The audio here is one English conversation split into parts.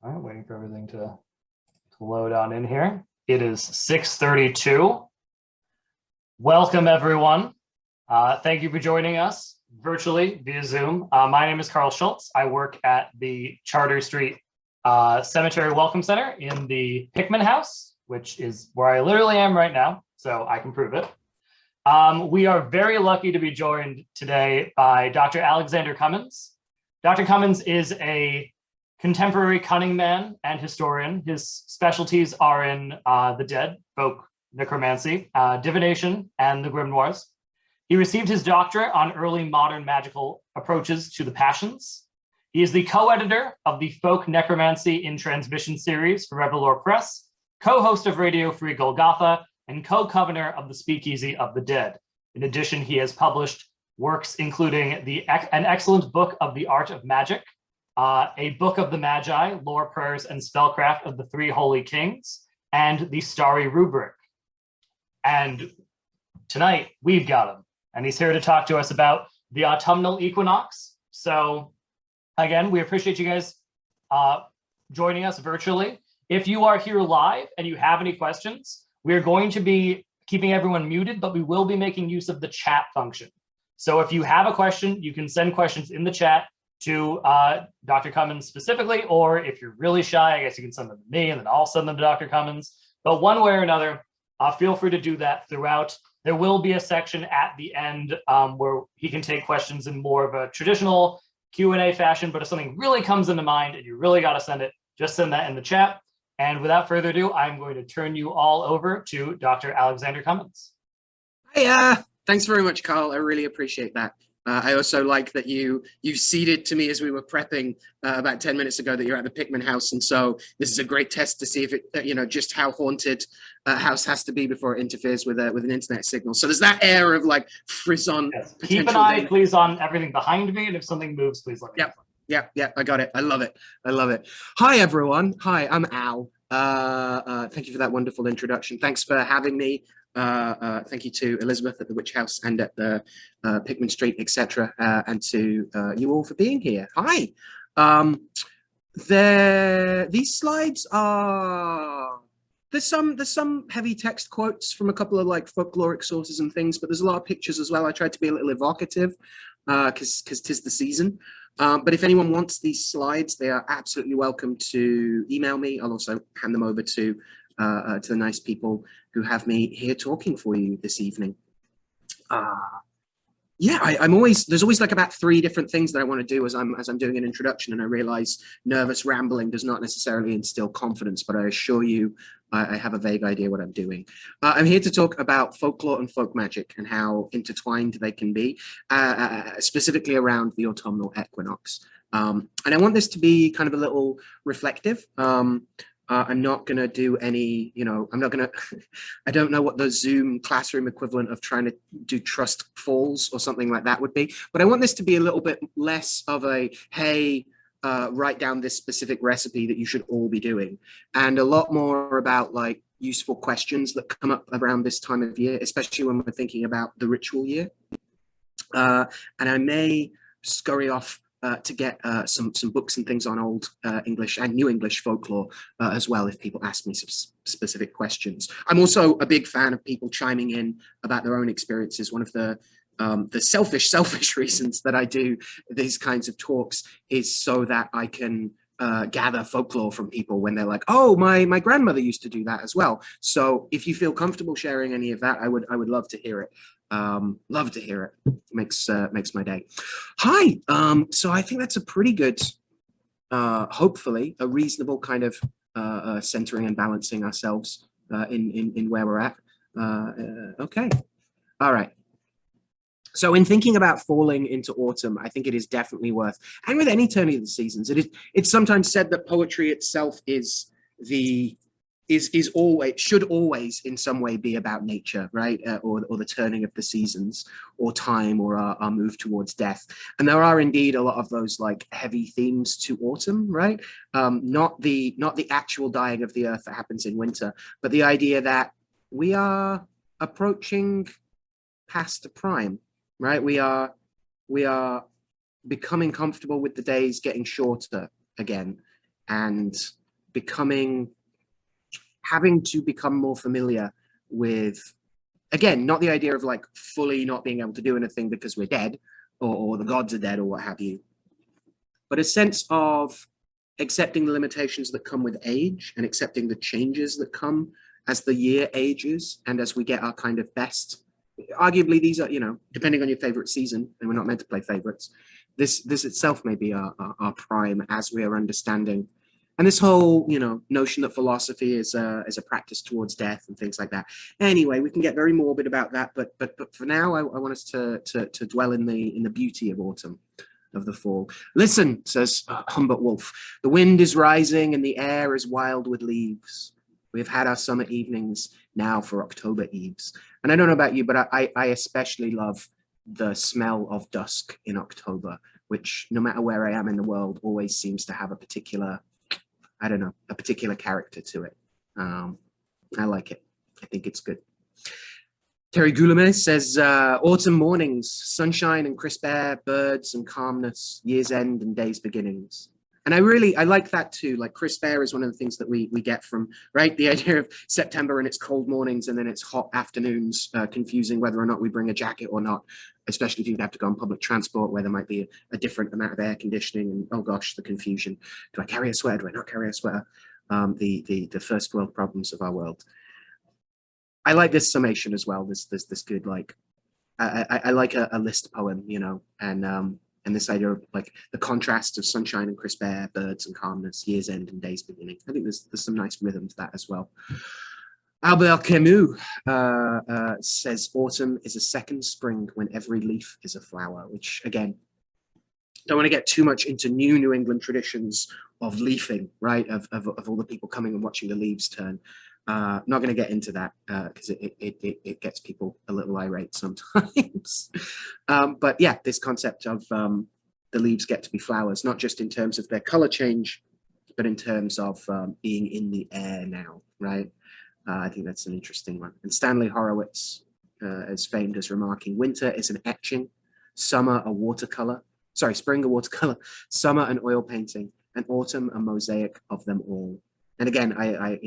All right, waiting for everything to load on in here. It is 6:32. Welcome, everyone. Thank you for joining us virtually via Zoom. My name is Carl Schultz. I work at the Charter Street Cemetery Welcome Center in the Hickman House, which is where I literally am right now, so I can prove it. We are very lucky to be joined today by Dr. Alexander Cummins. Dr. Cummins is a contemporary cunning man and historian. His specialties are in the dead, folk necromancy, divination, and the grimoires. He received his doctorate on early modern magical approaches to the passions. He is the co-editor of the Folk Necromancy in Transmission series for Revelore Press, co-host of Radio Free Golgotha, and co-covener of the Speakeasy of the Dead. In addition, he has published works including an excellent book of the art of magic, a book of the Magi, lore, prayers, and spellcraft of the Three Holy Kings, and the Starry Rubric. And tonight we've got him, and he's here to talk to us about the autumnal equinox. So again, we appreciate you guys joining us virtually. If you are here live and you have any questions, we are going to be keeping everyone muted, but we will be making use of the chat function. So if you have a question, you can send questions in the chat to Dr. Cummins specifically, or if you're really shy, I guess you can send them to me and then I'll send them to Dr. Cummins. But one way or another, feel free to do that throughout. There will be a section at the end where he can take questions in more of a traditional Q&A fashion, but if something really comes into mind and you really got to send it, just send that in the chat. And without further ado, I'm going to turn you all over to Dr. Alexander Cummins. Hey, thanks very much, Carl. I really appreciate that. I also like that you ceded to me as we were prepping about 10 minutes ago that you're at the Pickman house, and so this is a great test to see if it, just how haunted a house has to be before it interferes with an internet signal. So there's that air of like frisson. Yes. Keep an eye, please, on everything behind me, and if something moves, please let me know. Yeah, I got it. I love it. Hi, everyone. Hi, I'm Al. Thank you for that wonderful introduction. Thanks for having me. Thank you to Elizabeth at the Witch House and at the Pickman Street, etc., and to you all for being here. Hi. These slides are there's some heavy text quotes from a couple of like folkloric sources and things, but there's a lot of pictures as well. I tried to be a little evocative because 'tis the season. But if anyone wants these slides, they are absolutely welcome to email me. I'll also hand them over to the nice people who have me here talking for you this evening. There's always like about 3 different things that I want to do as I'm doing an introduction, and I realize nervous rambling does not necessarily instill confidence, but I assure you I have a vague idea what I'm doing. I'm here to talk about folklore and folk magic and how intertwined they can be, specifically around the autumnal equinox. And I want this to be kind of a little reflective. I'm not going to do any, I don't know what the Zoom classroom equivalent of trying to do trust falls or something like that would be, but I want this to be a little bit less of a, hey, write down this specific recipe that you should all be doing, and a lot more about like useful questions that come up around this time of year, especially when we're thinking about the ritual year. And I may scurry off to get some books and things on old English and New English folklore as well, if people ask me some specific questions. I'm also a big fan of people chiming in about their own experiences. One of the selfish reasons that I do these kinds of talks is so that I can gather folklore from people when they're like, oh, my grandmother used to do that as well. So if you feel comfortable sharing any of that, I would love to hear it. Love to hear it. Makes my day. Hi. So I think that's a pretty good, hopefully a reasonable kind of centering and balancing ourselves in where we're at. Okay. All right. So in thinking about falling into autumn, I think it is definitely worth, and with any turning of the seasons, it's sometimes said that poetry itself should always in some way be about nature, right? Or the turning of the seasons, or time, or our move towards death. And there are indeed a lot of those like heavy themes to autumn, right? Not the actual dying of the earth that happens in winter, but the idea that we are approaching past the prime, right? We are becoming comfortable with the days getting shorter again. and having to become more familiar with, again, not the idea of like fully not being able to do anything because we're dead or the gods are dead or what have you, but a sense of accepting the limitations that come with age and accepting the changes that come as the year ages and as we get our kind of best. Arguably, these are, depending on your favorite season, and we're not meant to play favorites, this itself may be our prime as we are understanding. And this whole, notion that philosophy is a practice towards death and things like that. Anyway, we can get very morbid about that, but for now, I want us to dwell in the beauty of autumn, of the fall. Listen, says Humbert Wolf, the wind is rising and the air is wild with leaves. We have had our summer evenings now for October eves. And I don't know about you, but I especially love the smell of dusk in October, which no matter where I am in the world, always seems to have a particular character to it. I like it. I think it's good. Terry Goulamé says, autumn mornings, sunshine and crisp air, birds and calmness, year's end and day's beginnings. And I like that too. Like crisp air is one of the things that we get from, right? The idea of September and it's cold mornings and then it's hot afternoons, confusing whether or not we bring a jacket or not, especially if you have to go on public transport where there might be a different amount of air conditioning and, oh gosh, the confusion. Do I carry a sweater? Do I not carry a sweater? The first world problems of our world. I like this summation as well. This good, like, I like a list poem, and this idea of like the contrast of sunshine and crisp air, birds and calmness, year's end and day's beginning. I think there's some nice rhythm to that as well. Albert Camus says, autumn is a second spring when every leaf is a flower, which again, don't want to get too much into New England traditions of leafing, right? Of all the people coming and watching the leaves turn. Not going to get into that because it gets people a little irate sometimes. But yeah, this concept of the leaves get to be flowers, not just in terms of their color change, but in terms of being in the air now, right? I think that's an interesting one. And Stanley Horowitz is famed as remarking, winter is an etching, summer a watercolor, spring a watercolor, summer an oil painting, and autumn a mosaic of them all. And again, I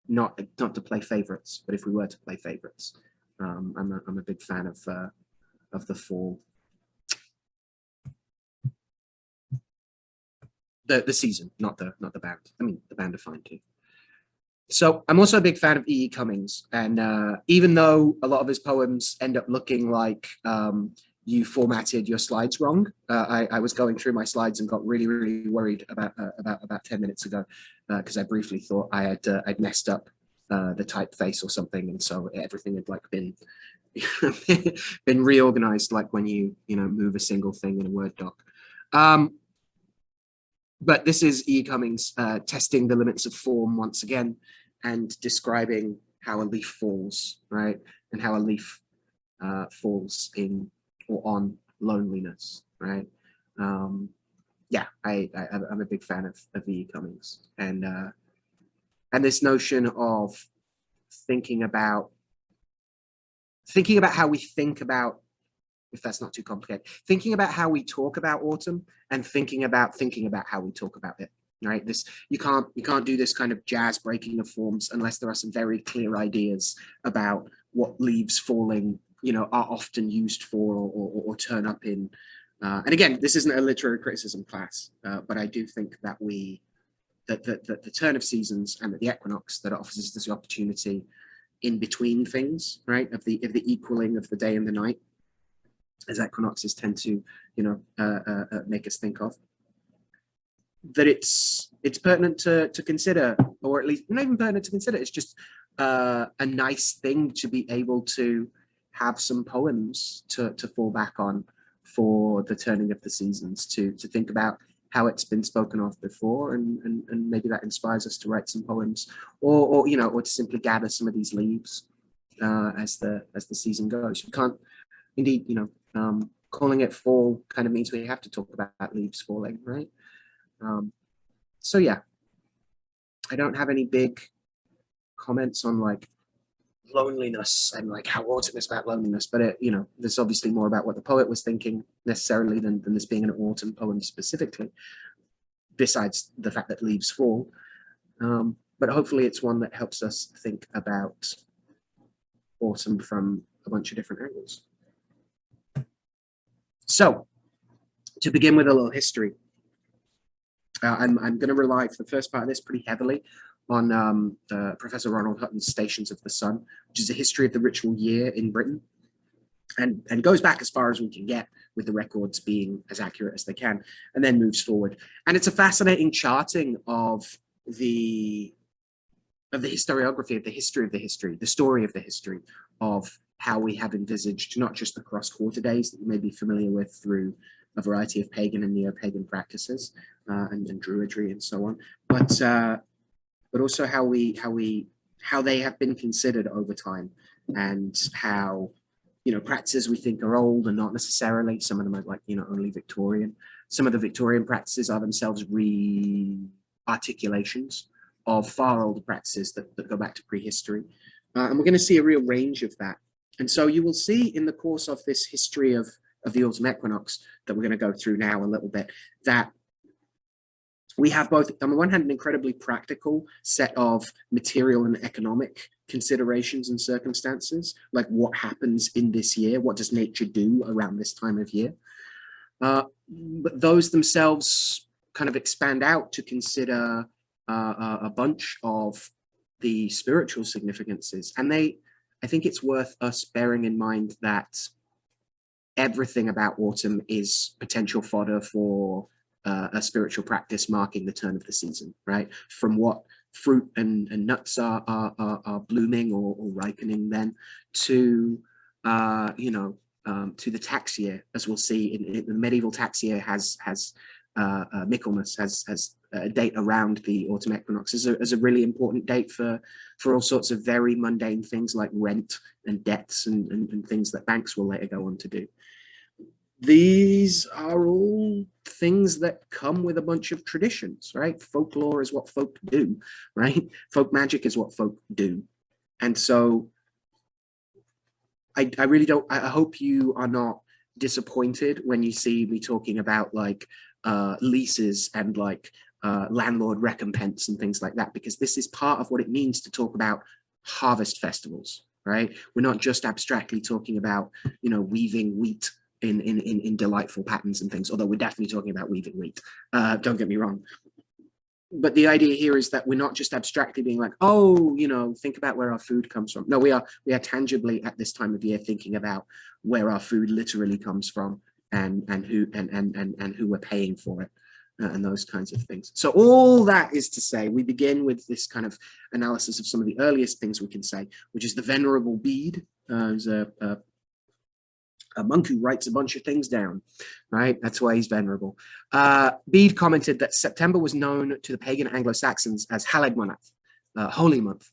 not to play favorites, but if we were to play favorites, I'm a big fan of the fall, the season, not the band. I mean, the band are fine too. So I'm also a big fan of E.E. Cummings, and even though a lot of his poems end up looking like you formatted your slides wrong, I was going through my slides and got really, really worried about 10 minutes ago because I briefly thought I'd messed up the typeface or something, and so everything had like been been reorganized, like when you move a single thing in a Word doc. But this is E. Cummings testing the limits of form once again and describing how a leaf falls, right? And how a leaf falls in or on loneliness, right? Yeah, I'm a big fan of E. Cummings. And this notion of thinking about how we think about, if that's not too complicated, thinking about how we talk about autumn and thinking about how we talk about it, right? This, you can't do this kind of jazz breaking of forms unless there are some very clear ideas about what leaves falling, are often used for or turn up in. And again, this isn't a literary criticism class, but I do think that the turn of seasons and the equinox that offers us this opportunity in between things, right? Of the equaling of the day and the night, as equinoxes tend to, make us think of, that it's pertinent to consider, or at least not even pertinent to consider. It's just a nice thing to be able to have some poems to fall back on for the turning of the seasons, to think about how it's been spoken of before, and maybe that inspires us to write some poems, or to simply gather some of these leaves as the season goes. You can't, indeed, calling it fall kind of means we have to talk about leaves falling, right? So yeah, I don't have any big comments on like loneliness and like how autumn is about loneliness, but there's obviously more about what the poet was thinking necessarily than this being an autumn poem specifically. besides the fact that leaves fall. But hopefully it's one that helps us think about autumn from a bunch of different angles. So, to begin with a little history, I'm going to rely for the first part of this pretty heavily on Professor Ronald Hutton's Stations of the Sun, which is a history of the ritual year in Britain, and goes back as far as we can get with the records being as accurate as they can, and then moves forward. And it's a fascinating charting of the historiography of the history of the history, the story of the history of how we have envisaged not just the cross-quarter days that you may be familiar with through a variety of pagan and neo-pagan practices and druidry and so on, but also how they have been considered over time, and how, you know, practices we think are old and not necessarily. Some of them are like, you know, only Victorian. Some of the Victorian practices are themselves re-articulations of far older practices that go back to prehistory. And we're going to see a real range of that. And so you will see in the course of this history of the autumn equinox that we're going to go through now a little bit, that we have both, on the one hand, an incredibly practical set of material and economic considerations and circumstances, like what happens in this year, what does nature do around this time of year? But those themselves kind of expand out to consider a bunch of the spiritual significances. And I think it's worth us bearing in mind that everything about autumn is potential fodder for a spiritual practice marking the turn of the season, right? From what fruit and nuts are blooming or ripening then, to to the tax year, as we'll see in the medieval tax year has Michaelmas has a date around the autumn equinox as a really important date for all sorts of very mundane things like rent and debts and things that banks will later go on to do. These are all things that come with a bunch of traditions, right? Folklore is what folk do, right? Folk magic is what folk do. And so I really don't, I hope you are not disappointed when you see me talking about like leases and like landlord recompense and things like that, because this is part of what it means to talk about harvest festivals, right? We're not just abstractly talking about, you know, weaving wheat in delightful patterns and things, although we're definitely talking about weaving wheat, don't get me wrong. But the idea here is that we're not just abstractly being like, oh, you know, think about where our food comes from. No, we are tangibly at this time of year thinking about where our food literally comes from and who we're paying for it and those kinds of things. So all that is to say, we begin with this kind of analysis of some of the earliest things we can say, which is the Venerable Bede. Who's a monk who writes a bunch of things down, right? That's why he's venerable. Bede commented that September was known to the pagan Anglo-Saxons as hallowed month, holy month,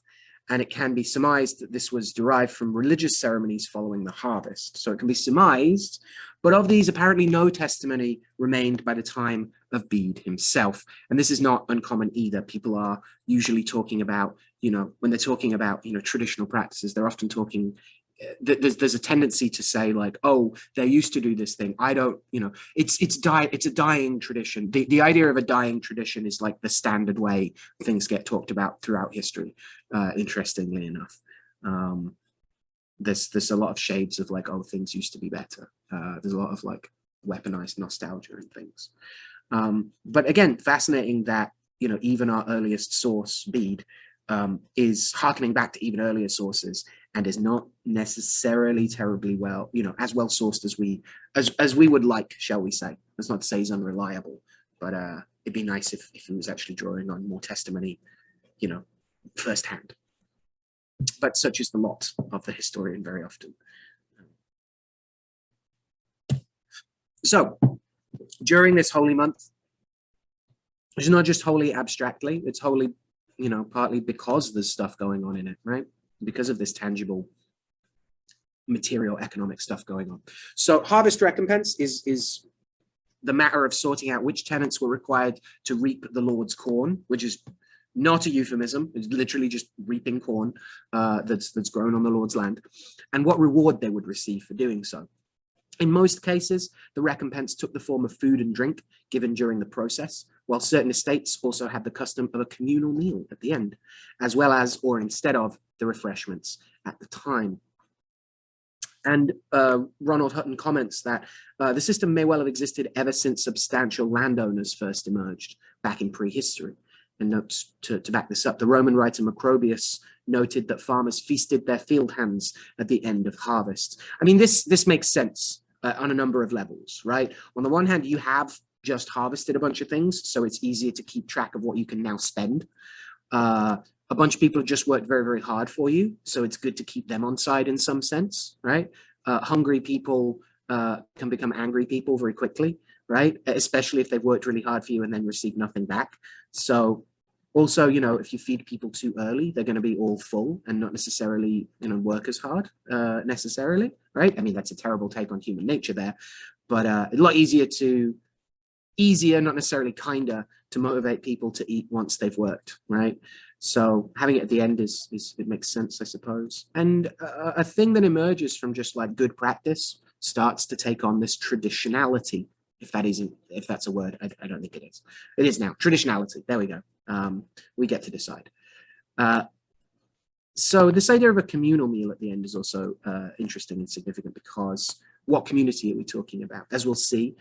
and it can be surmised that this was derived from religious ceremonies following the harvest. So it can be surmised, but of these, apparently no testimony remained by the time of Bede himself. And this is not uncommon either. People are usually talking about, you know, when they're talking about, you know, traditional practices, they're often talking, there's a tendency to say like, oh, they used to do this thing. I don't, you know, it's a dying tradition. The idea of a dying tradition is like the standard way things get talked about throughout history, interestingly enough. There's a lot of shades of like, oh, things used to be better. There's a lot of like weaponized nostalgia and things. But again, fascinating that, you know, even our earliest source, Bede, is harkening back to even earlier sources and is not necessarily terribly well, you know, as well sourced as we would like, shall we say. That's not to say he's unreliable, but it'd be nice if he was actually drawing on more testimony, you know, firsthand. But such is the lot of the historian very often. So during this holy month, it's not just holy abstractly, it's holy, you know, partly because there's stuff going on in it, right? Because of this tangible material economic stuff going on. So harvest recompense is the matter of sorting out which tenants were required to reap the Lord's corn, which is not a euphemism. It's literally just reaping corn that's grown on the Lord's land, and what reward they would receive for doing so. In most cases, the recompense took the form of food and drink given during the process, while certain estates also had the custom of a communal meal at the end, as well as, or instead of, the refreshments at the time. And Ronald Hutton comments that the system may well have existed ever since substantial landowners first emerged back in prehistory. And notes to back this up, the Roman writer Macrobius noted that farmers feasted their field hands at the end of harvest. I mean, this makes sense on a number of levels, right? On the one hand, you have just harvested a bunch of things, so it's easier to keep track of what you can now spend. A bunch of people have just worked very, very hard for you, so it's good to keep them on side in some sense, right? Hungry people can become angry people very quickly, right? Especially if they've worked really hard for you and then receive nothing back. So also, you know, if you feed people too early, they're going to be all full and not necessarily, you know, work as hard necessarily, right? I mean, that's a terrible take on human nature there, but a lot easier, not necessarily kinder, to motivate people to eat once they've worked, right? So having it at the end it makes sense, I suppose. And a thing that emerges from just like good practice starts to take on this traditionality, if that's a word. I don't think it is. It is now. Traditionality. There we go. We get to decide. So this idea of a communal meal at the end is also interesting and significant, because what community are we talking about? As we'll see,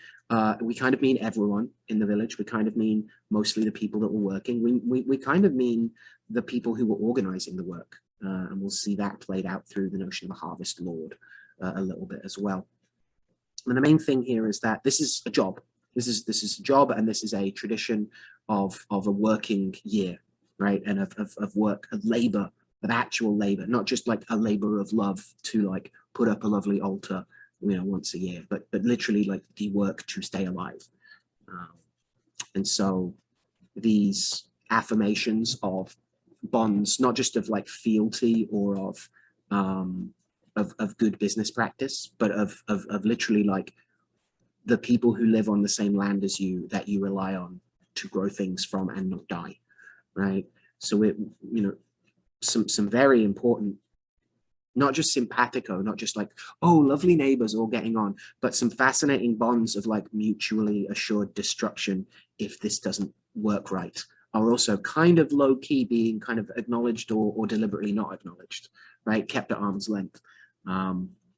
we kind of mean everyone in the village. We kind of mean mostly the people that were working. We kind of mean the people who were organizing the work. And we'll see that played out through the notion of a harvest lord a little bit as well. And the main thing here is that this is a job. This is a job, and this is a tradition of a working year, right? And of work, of labor, of actual labor, not just like a labor of love to like put up a lovely altar, you know, once a year, but literally like the work to stay alive. And so these affirmations of bonds, not just of like fealty or of good business practice, but of literally like the people who live on the same land as you, that you rely on to grow things from and not die, right? So it, you know, some very important, not just simpatico, not just like, oh, lovely neighbors all getting on, but some fascinating bonds of like mutually assured destruction if this doesn't work right, are also kind of low key being kind of acknowledged or deliberately not acknowledged, right? Kept at arm's length.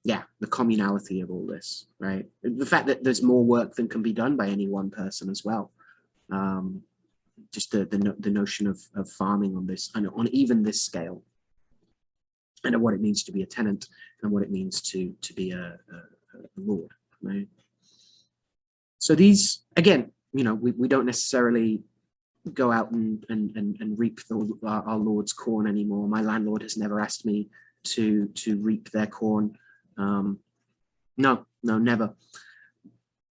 Yeah, the communality of all this, right? The fact that there's more work than can be done by any one person as well. Just the notion of farming on this, on even this scale, and what it means to be a tenant and what it means to be a lord, right? So these, again, you know, we don't necessarily go out and reap our lord's corn anymore. My landlord has never asked me to reap their corn. No, never.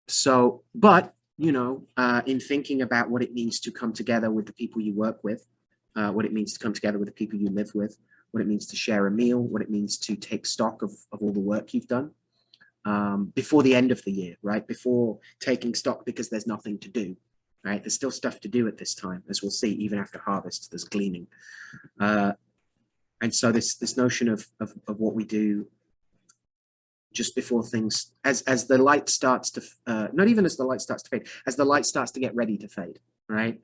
So, but, you know, in thinking about what it means to come together with the people you work with, what it means to come together with the people you live with, what it means to share a meal, what it means to take stock of all the work you've done before the end of the year, right? Before taking stock because there's nothing to do, right? There's still stuff to do at this time, as we'll see, even after harvest, there's gleaning. And so this notion of what we do just before things, as the light starts to, not even as the light starts to fade, as the light starts to get ready to fade, right?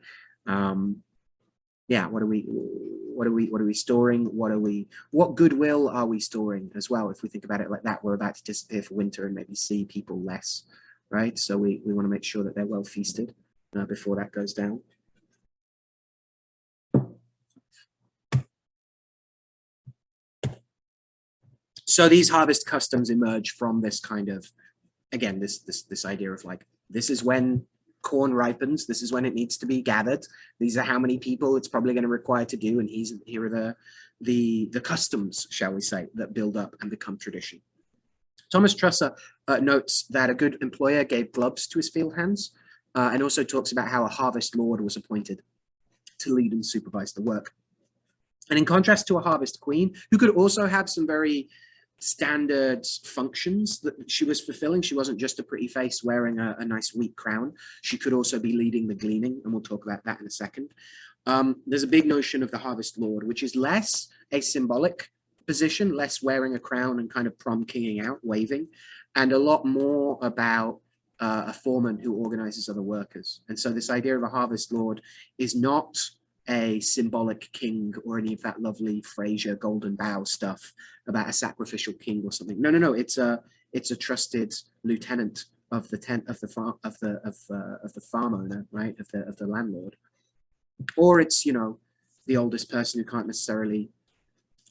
Yeah, what are we storing? What goodwill are we storing as well? If we think about it like that, we're about to disappear for winter and maybe see people less, right? So we want to make sure that they're well feasted before that goes down. So these harvest customs emerge from this kind of, again, this idea of like, this is when corn ripens, this is when it needs to be gathered, these are how many people it's probably going to require to do, and here are the customs, shall we say, that build up and become tradition. Thomas Trusser notes that a good employer gave gloves to his field hands, and also talks about how a harvest lord was appointed to lead and supervise the work. And in contrast to a harvest queen, who could also have some very standard functions that she was fulfilling. She wasn't just a pretty face wearing a nice wheat crown. She could also be leading the gleaning, and we'll talk about that in a second. There's a big notion of the harvest lord, which is less a symbolic position, less wearing a crown and kind of prom kinging out, waving, and a lot more about a foreman who organizes other workers. And so this idea of a harvest lord is not a symbolic king or any of that lovely Fraser golden bough stuff about a sacrificial king or something. No, no, no. It's a trusted lieutenant of the farm owner, right? Of the landlord. Or it's, you know, the oldest person who can't necessarily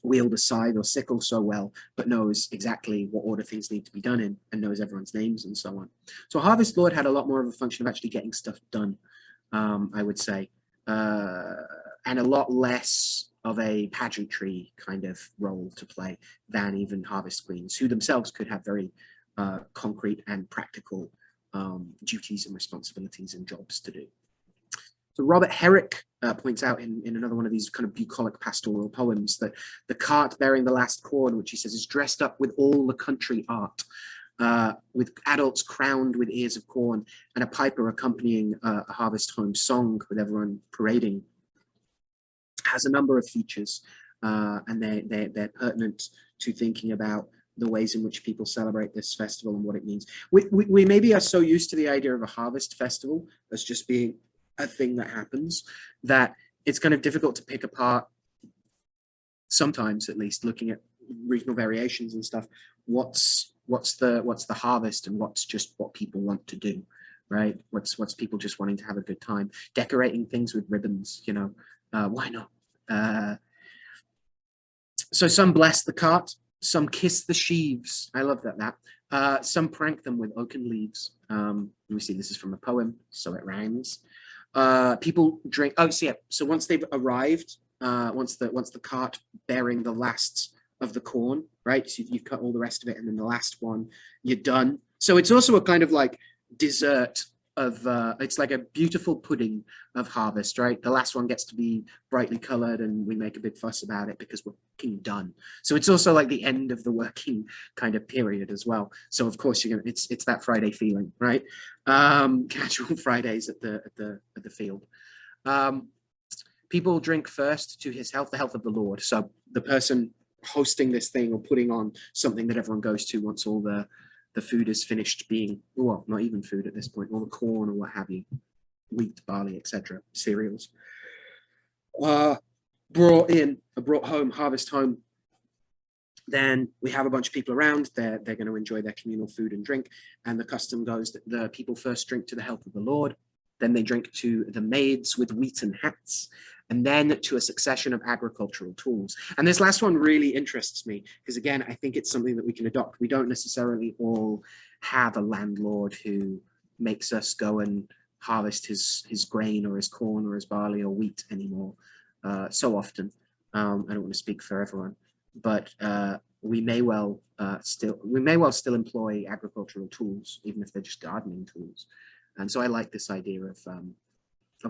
wield a scythe or sickle so well, but knows exactly what order things need to be done in and knows everyone's names and so on. So Harvest Lord had a lot more of a function of actually getting stuff done, I would say, and a lot less of a pageantry kind of role to play than even Harvest Queens, who themselves could have very concrete and practical duties and responsibilities and jobs to do. So Robert Herrick points out in another one of these kind of bucolic pastoral poems that the cart bearing the last corn, which he says is dressed up with all the country art, with adults crowned with ears of corn and a piper accompanying a harvest home song with everyone parading, has a number of features, and they're pertinent to thinking about the ways in which people celebrate this festival and what it means. We maybe are so used to the idea of a harvest festival as just being a thing that happens that it's kind of difficult to pick apart, sometimes at least, looking at regional variations and stuff, what's the harvest and what's just what people want to do, right? What's people just wanting to have a good time, decorating things with ribbons, you know, why not? So some bless the cart, some kiss the sheaves. I love that. Some prank them with oaken leaves. Let me see, this is from a poem, so it rhymes. People drink. Oh, so yeah. So once they've arrived, once the cart bearing the last of the corn, right? So you've cut all the rest of it, and then the last one, you're done. So it's also a kind of like dessert of. It's like a beautiful pudding of harvest, right? The last one gets to be brightly colored, and we make a big fuss about it because we're fucking done. So it's also like the end of the working kind of period as well. So of course it's that Friday feeling, right? Casual Fridays at the field. People drink first to his health, the health of the Lord. So the person hosting this thing or putting on something that everyone goes to once all the food is finished being, well, not even food at this point, all the corn or what have you, wheat, barley, etc., cereals, brought home, harvest home. Then we have a bunch of people around. They're going to enjoy their communal food and drink. And the custom goes that the people first drink to the health of the Lord. Then they drink to the maids with wheaten hats, and then to a succession of agricultural tools. And this last one really interests me because, again, I think it's something that we can adopt. We don't necessarily all have a landlord who makes us go and harvest his grain or his corn or his barley or wheat anymore so often. I don't want to speak for everyone, but we may well still employ agricultural tools, even if they're just gardening tools. And so I like this idea of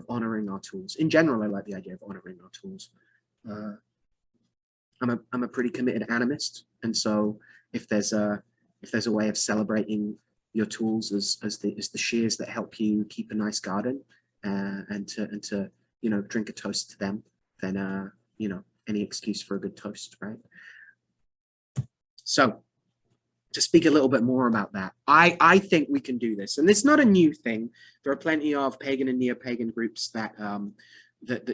honoring our tools. In general, I like the idea of honoring our tools. I'm a pretty committed animist, and so if there's a way of celebrating your tools as the shears that help you keep a nice garden, and to drink a toast to them, then any excuse for a good toast, right? So to speak a little bit more about that, I think we can do this, and it's not a new thing. There are plenty of pagan and neo-pagan groups that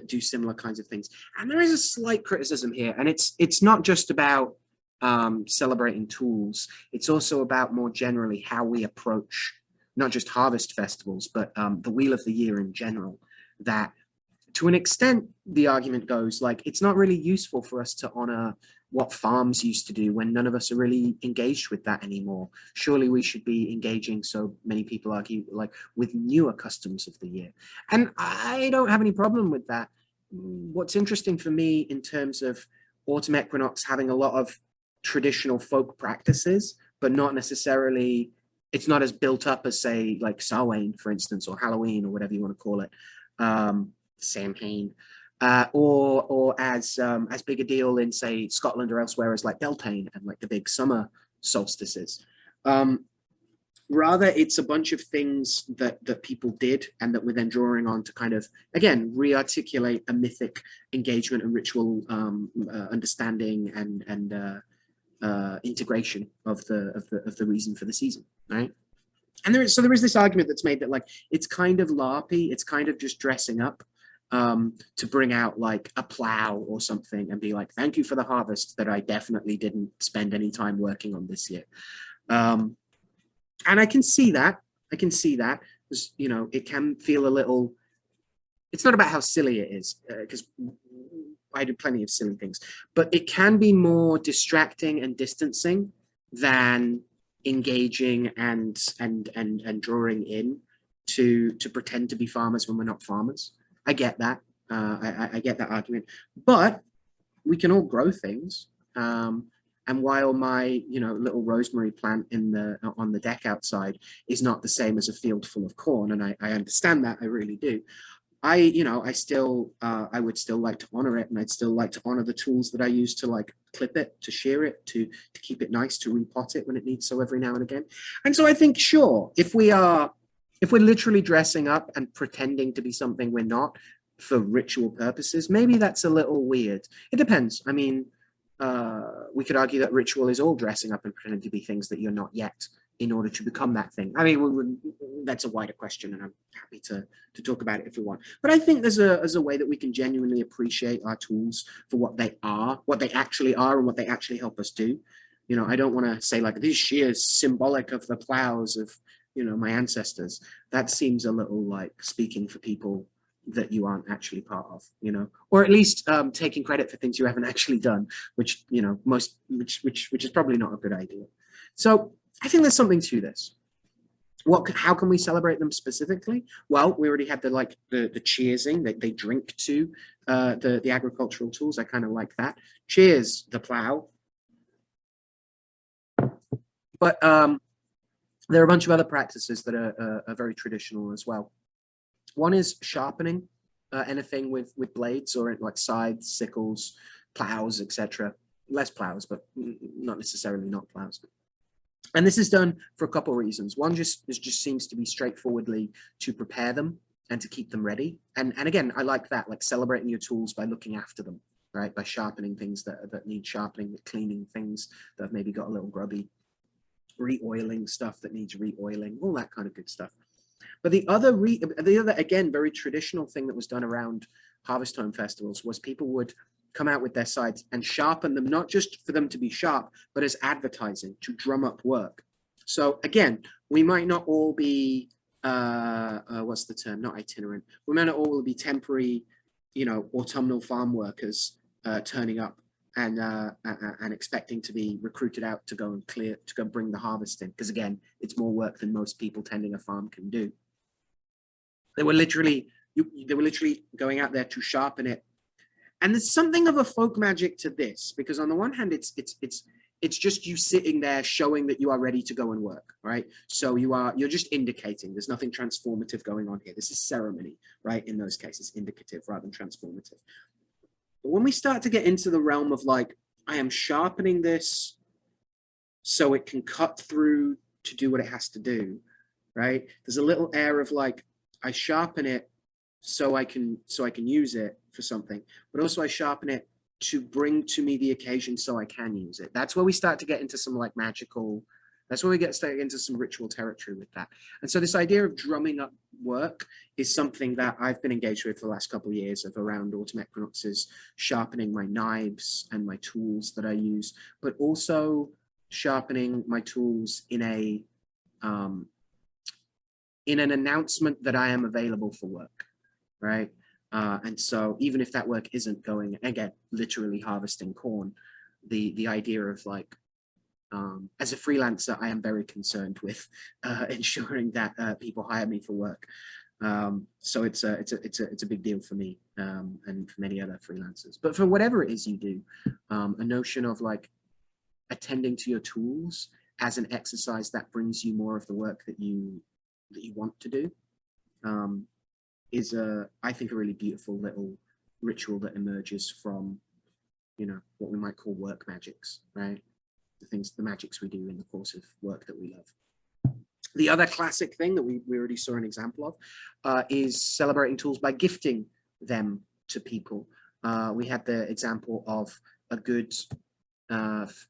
do similar kinds of things, and there is a slight criticism here, and it's not just about celebrating tools. It's also about more generally how we approach not just harvest festivals, but the wheel of the year in general. That, to an extent, the argument goes like it's not really useful for us to honor what farms used to do when none of us are really engaged with that anymore. Surely we should be engaging, so many people argue, like with newer customs of the year. And I don't have any problem with that. What's interesting for me in terms of autumn equinox having a lot of traditional folk practices, but not necessarily, it's not as built up as, say, like Samhain, for instance, or Halloween, or whatever you want to call it, Samhain. Or as big a deal in, say, Scotland or elsewhere as like Beltane and like the big summer solstices. Rather, it's a bunch of things that people did and that we're then drawing on to kind of, again, re-articulate a mythic engagement and ritual understanding and integration of the reason for the season, right? And there is this argument that's made that like it's kind of LARPy, it's kind of just dressing up to bring out like a plow or something and be like, thank you for the harvest that I definitely didn't spend any time working on this year. And I can see that. I can see that. You know, it can feel a little, it's not about how silly it is, because I do plenty of silly things, but it can be more distracting and distancing than engaging and drawing in to pretend to be farmers when we're not farmers. I get that. I get that argument, but we can all grow things. And while my, you know, little rosemary plant on the deck outside is not the same as a field full of corn, and I understand that, I really do. I would still like to honor it, and I'd still like to honor the tools that I use to like clip it, to shear it, to keep it nice, to repot it when it needs so every now and again. And so I think, sure, if we're literally dressing up and pretending to be something we're not for ritual purposes, maybe that's a little weird. It depends. I mean, we could argue that ritual is all dressing up and pretending to be things that you're not yet in order to become that thing. I mean, that's a wider question, and I'm happy to talk about it if we want. But I think there's a way that we can genuinely appreciate our tools for what they are, what they actually are, and what they actually help us do. You know, I don't want to say like this shears symbolic of the plows of, you know, my ancestors. That seems a little like speaking for people that you aren't actually part of, you know, or at least taking credit for things you haven't actually done, which, you know, which is probably not a good idea. So I think there's something to this. How can we celebrate them specifically? Well, we already had the cheersing, that they drink to the agricultural tools. I kind of like that. Cheers, the plow. But there are a bunch of other practices that are very traditional as well. One is sharpening anything with blades, or like scythes, sickles, plows, etc. Less plows, but not necessarily not plows. And this is done for a couple of reasons. One just seems to be straightforwardly to prepare them and to keep them ready. And again, I like that, like celebrating your tools by looking after them, right? By sharpening things that need sharpening, cleaning things that have maybe got a little grubby, re-oiling stuff that needs re-oiling, all that kind of good stuff. But the other, again, very traditional thing that was done around harvest time festivals was people would come out with their scythes and sharpen them, not just for them to be sharp, but as advertising, to drum up work. So again, we might not all be, what's the term? Not itinerant. We might not all be temporary, you know, autumnal farm workers turning up and expecting to be recruited out to go and bring the harvest in. Because again, it's more work than most people tending a farm can do. They were literally going out there to sharpen it. And there's something of a folk magic to this, because on the one hand, it's just you sitting there showing that you are ready to go and work, right? So you're just indicating. There's nothing transformative going on here. This is ceremony, right? In those cases, indicative rather than transformative. But when we start to get into the realm of like, I am sharpening this so it can cut through to do what it has to do, right? There's a little air of like, I sharpen it so I can use it for something, but also I sharpen it to bring to me the occasion so I can use it. That's where we start to get into some like magical, that's where we start into some ritual territory with that. And so this idea of drumming up work is something that I've been engaged with for the last couple of years, of around autumn equinoxes, sharpening my knives and my tools that I use, but also sharpening my tools in an announcement that I am available for work, right? And so even if that work isn't going, again, literally harvesting corn, the idea of like, as a freelancer, I am very concerned with ensuring that people hire me for work. So it's a big deal for me and for many other freelancers. But for whatever it is you do, a notion of like attending to your tools as an exercise that brings you more of the work that you want to do is I think a really beautiful little ritual that emerges from, you know, what we might call work magics, right? The magics we do in the course of work that we love. The other classic thing that we already saw an example of is celebrating tools by gifting them to people. We had the example of a good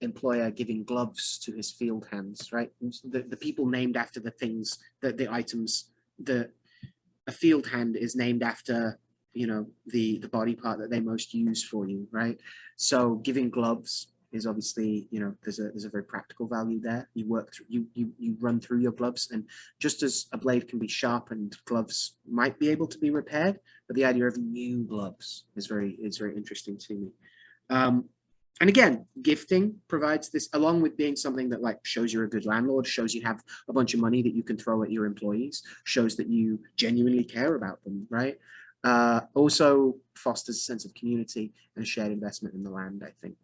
employer giving gloves to his field hands, right? The people named after the things, the items, a field hand is named after, you know, the body part that they most use for you, right? So giving gloves is obviously, you know, there's a very practical value there. You work through, you run through your gloves, and just as a blade can be sharpened, gloves might be able to be repaired, but the idea of new gloves is very interesting to me. And again, gifting provides this, along with being something that like shows you're a good landlord, shows you have a bunch of money that you can throw at your employees, shows that you genuinely care about them, right? Also fosters a sense of community and a shared investment in the land, I think.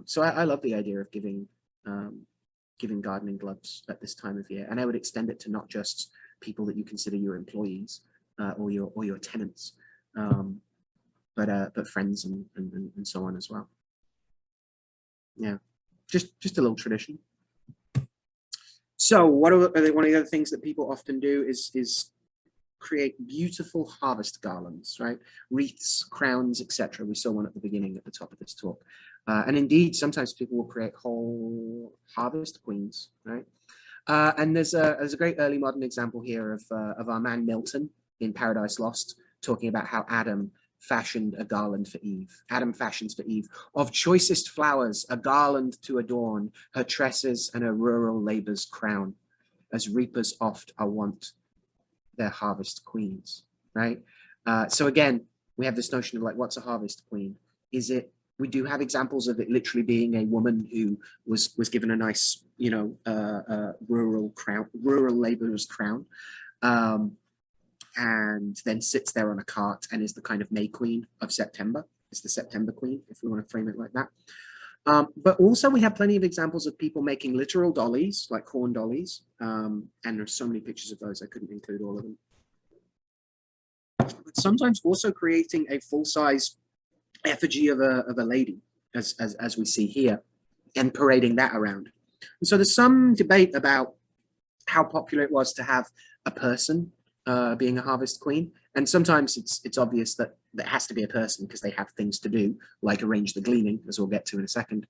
So I love the idea of giving gardening gloves at this time of year, and I would extend it to not just people that you consider your employees or your tenants, but friends and so on as well. Yeah, just a little tradition. So one of the other things that people often do is create beautiful harvest garlands, right? Wreaths, crowns, etc. We saw one at the beginning, at the top of this talk. And indeed, sometimes people will create whole harvest queens, right? And there's a great early modern example here of our man Milton in Paradise Lost, talking about how Adam fashioned a garland for Eve. Adam fashions for Eve of choicest flowers, a garland to adorn her tresses and her rural labor's crown, as reapers oft are wont their harvest queens, right? So again, we have this notion of like, what's a harvest queen? Is it, we do have examples of it literally being a woman who was given a nice, you know, rural laborer's crown, and then sits there on a cart and is the kind of May Queen of September. It's the September Queen, if we want to frame it like that. But also we have plenty of examples of people making literal dollies, like corn dollies. And there's so many pictures of those, I couldn't include all of them. But sometimes also creating a full-size effigy of a lady, as we see here, and parading that around. And so there's some debate about how popular it was to have a person being a harvest queen. And sometimes it's obvious that there has to be a person because they have things to do, like arrange the gleaning, as we'll get to in a second.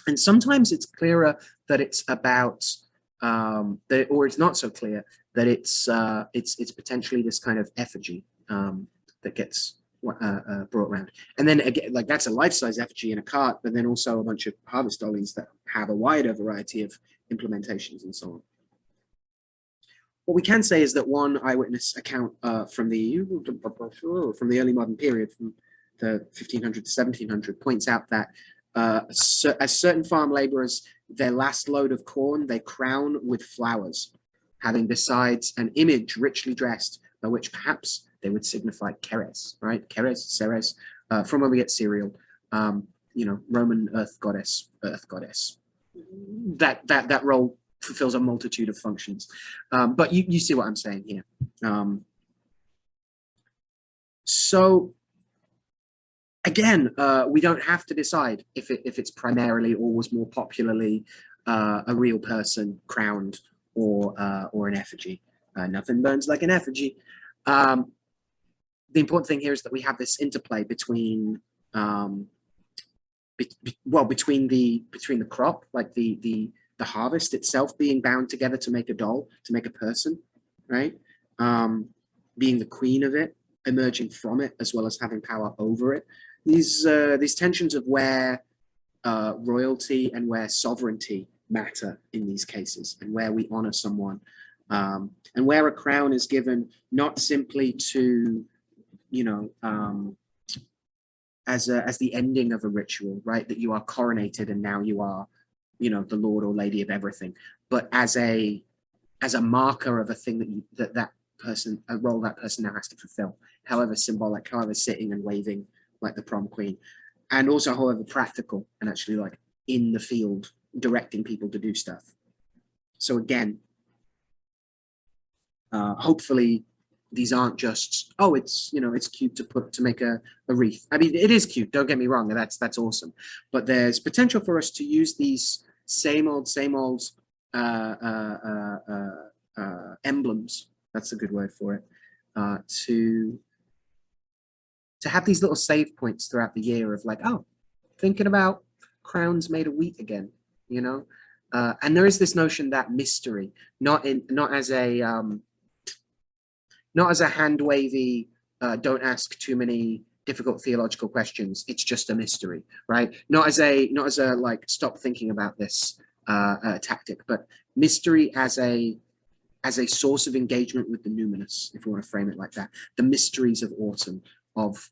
And sometimes it's clearer that it's about, or it's not so clear that it's potentially this kind of effigy that gets brought around. And then again, like that's a life-size effigy in a cart, but then also a bunch of harvest dollies that have a wider variety of implementations and so on. What we can say is that one eyewitness account from the early modern period, from the 1500 to 1700, points out that as certain farm laborers, their last load of corn, they crown with flowers, having besides an image richly dressed, by which perhaps they would signify Keres, right? Keres, Ceres, from where we get cereal, you know, Roman earth goddess. That role fulfills a multitude of functions, but you see what I'm saying here. So again, we don't have to decide if it's primarily or was more popularly a real person crowned or an effigy. Nothing burns like an effigy. The important thing here is that we have this interplay between between the crop, like the harvest itself being bound together to make a doll, to make a person, right? Being the queen of it, emerging from it, as well as having power over it. These tensions of where royalty and where sovereignty matter in these cases, and where we honor someone, and where a crown is given not simply to, you know, as the ending of a ritual, right? That you are coronated and now you are, you know, the lord or lady of everything, but as a marker of a thing that person, a role that person now has to fulfill, however symbolic, however sitting and waving like the prom queen, and also however practical and actually like in the field directing people to do stuff. So again, hopefully these aren't just, oh, it's, you know, it's cute to make a wreath. I mean, it is cute, don't get me wrong, that's awesome, but there's potential for us to use these same old emblems, that's a good word for it, to have these little save points throughout the year of like, oh, thinking about crowns made of wheat again, you know? And there is this notion that mystery, not as a hand wavy, don't ask too many difficult theological questions. It's just a mystery, right? Not as a like stop thinking about this tactic, but mystery as a source of engagement with the numinous, if we want to frame it like that. The mysteries of autumn, of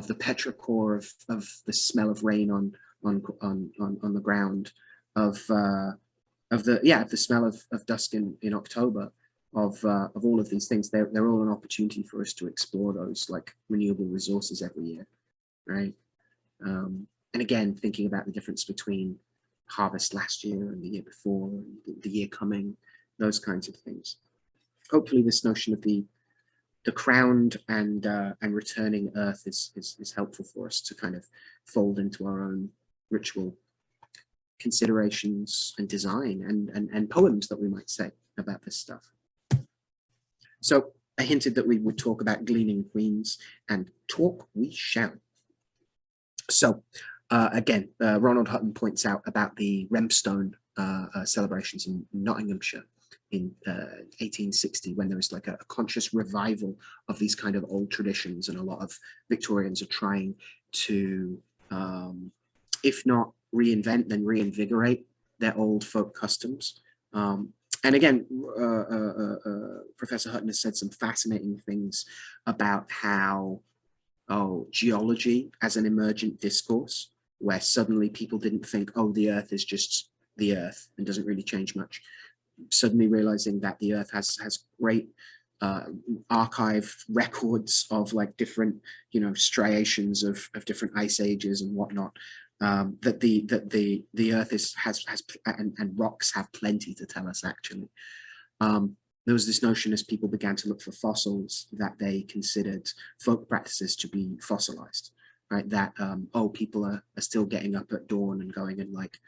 the petrichor of the smell of rain on the ground, of the smell of dusk in October, of all of these things. They're all an opportunity for us to explore those like renewable resources every year, right? And again, thinking about the difference between harvest last year and the year before, and the year coming, those kinds of things. Hopefully, this notion of the crowned and returning earth is helpful for us to kind of fold into our own ritual considerations and design and poems that we might say about this stuff. So I hinted that we would talk about gleaning queens, and talk we shall. So again, Ronald Hutton points out about the Remstone celebrations in Nottinghamshire in 1860, when there was like a conscious revival of these kind of old traditions, and a lot of Victorians are trying to, if not reinvent, then reinvigorate their old folk customs. And again, Professor Hutton has said some fascinating things about how, geology as an emergent discourse, where suddenly people didn't think, the earth is just the earth and doesn't really change much. Suddenly realizing that the earth has great archive records of like different, striations of different ice ages and whatnot. That the earth has and rocks have plenty to tell us, actually. There was this notion, as people began to look for fossils, that they considered folk practices to be fossilized, right? That people are still getting up at dawn and going and like,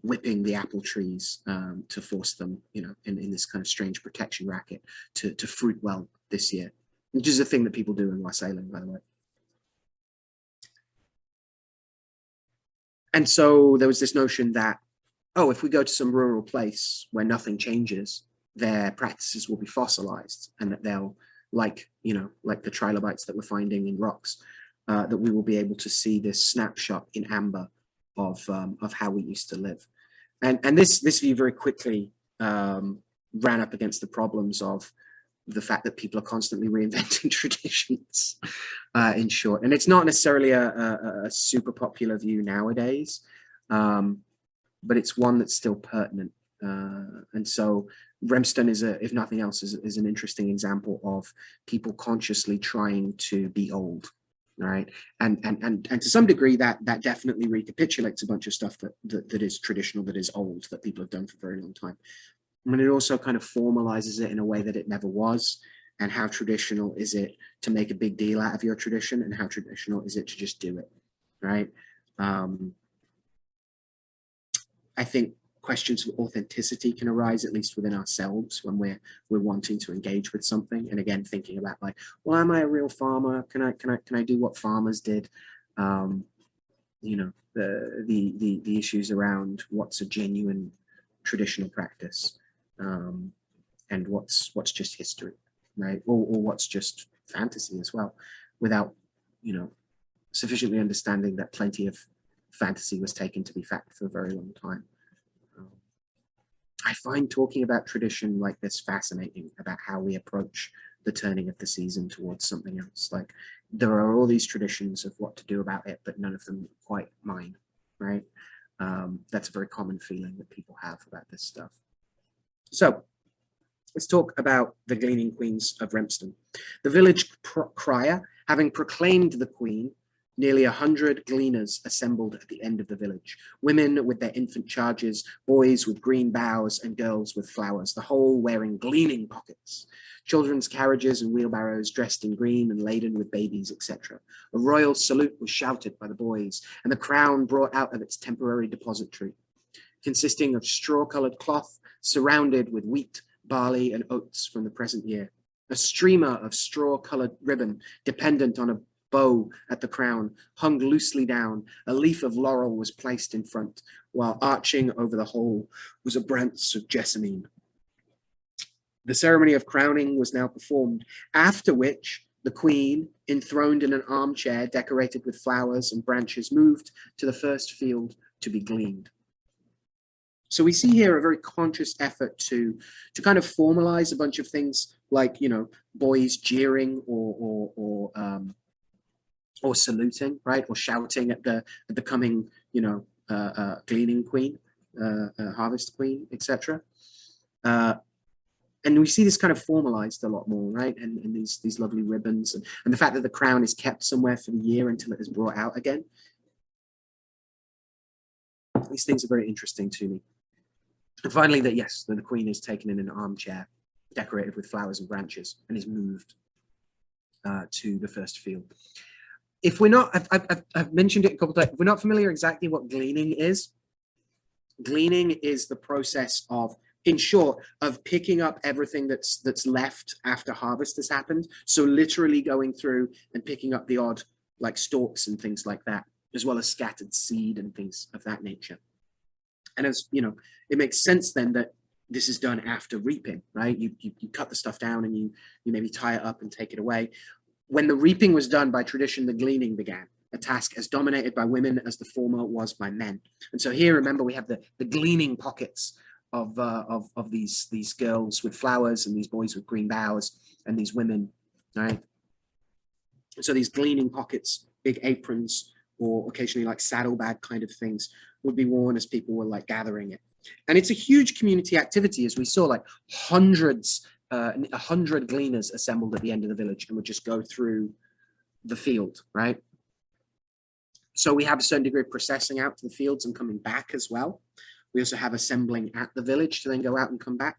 whipping the apple trees to force them, in this kind of strange protection racket to fruit well this year, which is a thing that people do in wassailing, by the way. And so there was this notion that, if we go to some rural place where nothing changes, their practices will be fossilized, and that they'll, like the trilobites that we're finding in rocks, that we will be able to see this snapshot in amber of how we used to live. And this view very quickly ran up against the problems of the fact that people are constantly reinventing traditions, in short. And it's not necessarily a super popular view nowadays, but it's one that's still pertinent. And so Remstone is, if nothing else, is an interesting example of people consciously trying to be old, right? And to some degree, that definitely recapitulates a bunch of stuff that is traditional, that is old, that people have done for a very long time. And it also kind of formalizes it in a way that it never was. And how traditional is it to make a big deal out of your tradition, and how traditional is it to just do it, right? I think questions of authenticity can arise, at least within ourselves, when we're wanting to engage with something. And again, thinking about like, well, am I a real farmer? Can I do what farmers did? The issues around what's a genuine traditional practice, and what's just history, right? Or what's just fantasy as well, without sufficiently understanding that plenty of fantasy was taken to be fact for a very long time. I find talking about tradition like this fascinating, about how we approach the turning of the season towards something else. Like, there are all these traditions of what to do about it, but none of them quite mine, right? That's a very common feeling that people have about this stuff. So let's talk about the gleaning queens of Remstone. The village crier, having proclaimed the queen, nearly 100 gleaners assembled at the end of the village, women with their infant charges, boys with green boughs, and girls with flowers, the whole wearing gleaning pockets, children's carriages and wheelbarrows dressed in green and laden with babies, etc. A royal salute was shouted by the boys, and the crown brought out of its temporary depository, consisting of straw-coloured cloth surrounded with wheat, barley, and oats from the present year. A streamer of straw-coloured ribbon dependent on a bow at the crown hung loosely down. A leaf of laurel was placed in front, while arching over the whole was a branch of jessamine. The ceremony of crowning was now performed, after which the queen, enthroned in an armchair decorated with flowers and branches, moved to the first field to be gleaned. So we see here a very conscious effort to kind of formalize a bunch of things like, you know, boys jeering or saluting, right, or shouting at the coming, you know, gleaning queen, harvest queen, etc. And we see this kind of formalized a lot more, right? And these lovely ribbons and the fact that the crown is kept somewhere for the year until it is brought out again. These things are very interesting to me. And finally, that yes, the queen is taken in an armchair decorated with flowers and branches and is moved to the first field. If we're not, I've mentioned it a couple of times, if we're not familiar exactly what gleaning is the process of, in short, of picking up everything that's left after harvest has happened. So literally going through and picking up the odd like stalks and things like that, as well as scattered seed and things of that nature. And as you know, it makes sense then that this is done after reaping, right? You cut the stuff down and you maybe tie it up and take it away. When the reaping was done, by tradition, the gleaning began, a task as dominated by women as the former was by men. And so here, remember, we have the gleaning pockets of these girls with flowers and these boys with green boughs and these women, right? So these gleaning pockets, big aprons, or occasionally like saddlebag kind of things, would be worn as people were like gathering it. And it's a huge community activity, as we saw, like 100 gleaners assembled at the end of the village and would just go through the field, right? So we have a certain degree of processing out to the fields and coming back as well. We also have assembling at the village to then go out and come back.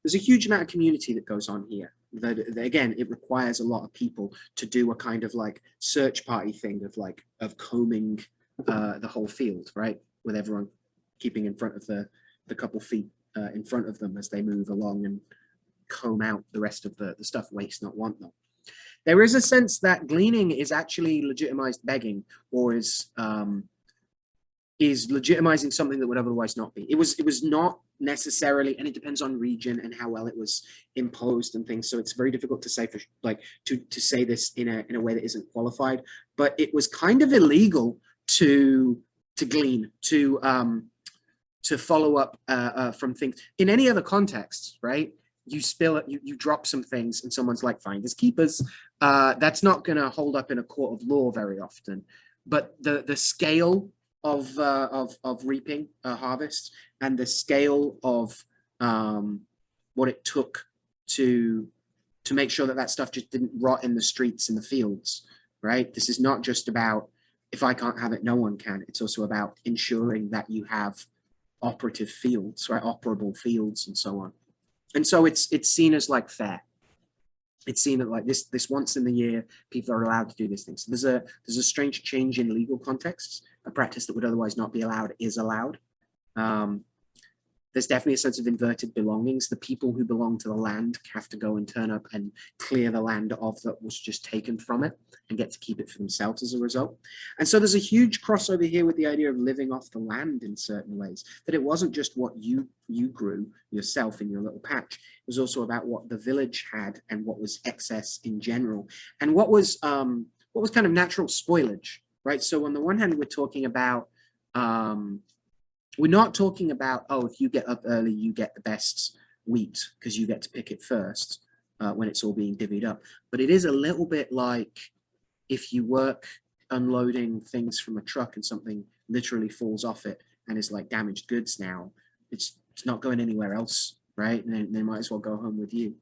There's a huge amount of community that goes on here. That again, it requires a lot of people to do a kind of like search party thing of combing the whole field, right? With everyone keeping in front of the couple feet in front of them as they move along and comb out the rest of the stuff, waste not, want not. There is a sense that gleaning is actually legitimized begging, or is legitimizing something that would otherwise not be. It was not necessarily, and it depends on region and how well it was imposed and things. So it's very difficult to say for like to say this in a way that isn't qualified. But it was kind of illegal to glean, to follow up from things in any other context, right? You spill it, you drop some things, and someone's like, finders keepers. That's not going to hold up in a court of law very often. But the scale of reaping a harvest and the scale of what it took to make sure that stuff just didn't rot in the streets and the fields, right? This is not just about, if I can't have it, no one can. It's also about ensuring that you have operative fields, right? Operable fields and so on. And so it's seen as like fair. It's seen that like this once in the year, people are allowed to do these things. So there's a strange change in legal contexts. A practice that would otherwise not be allowed is allowed. There's definitely a sense of inverted belongings. The people who belong to the land have to go and turn up and clear the land off that was just taken from it and get to keep it for themselves as a result. And so there's a huge crossover here with the idea of living off the land in certain ways, that it wasn't just what you grew yourself in your little patch. It was also about what the village had and what was excess in general, and what was kind of natural spoilage, right? So on the one hand, we're talking about we're not talking about, oh, if you get up early, you get the best wheat because you get to pick it first when it's all being divvied up. But it is a little bit like if you work unloading things from a truck and something literally falls off it and is like damaged goods now, it's not going anywhere else, right? And they might as well go home with you,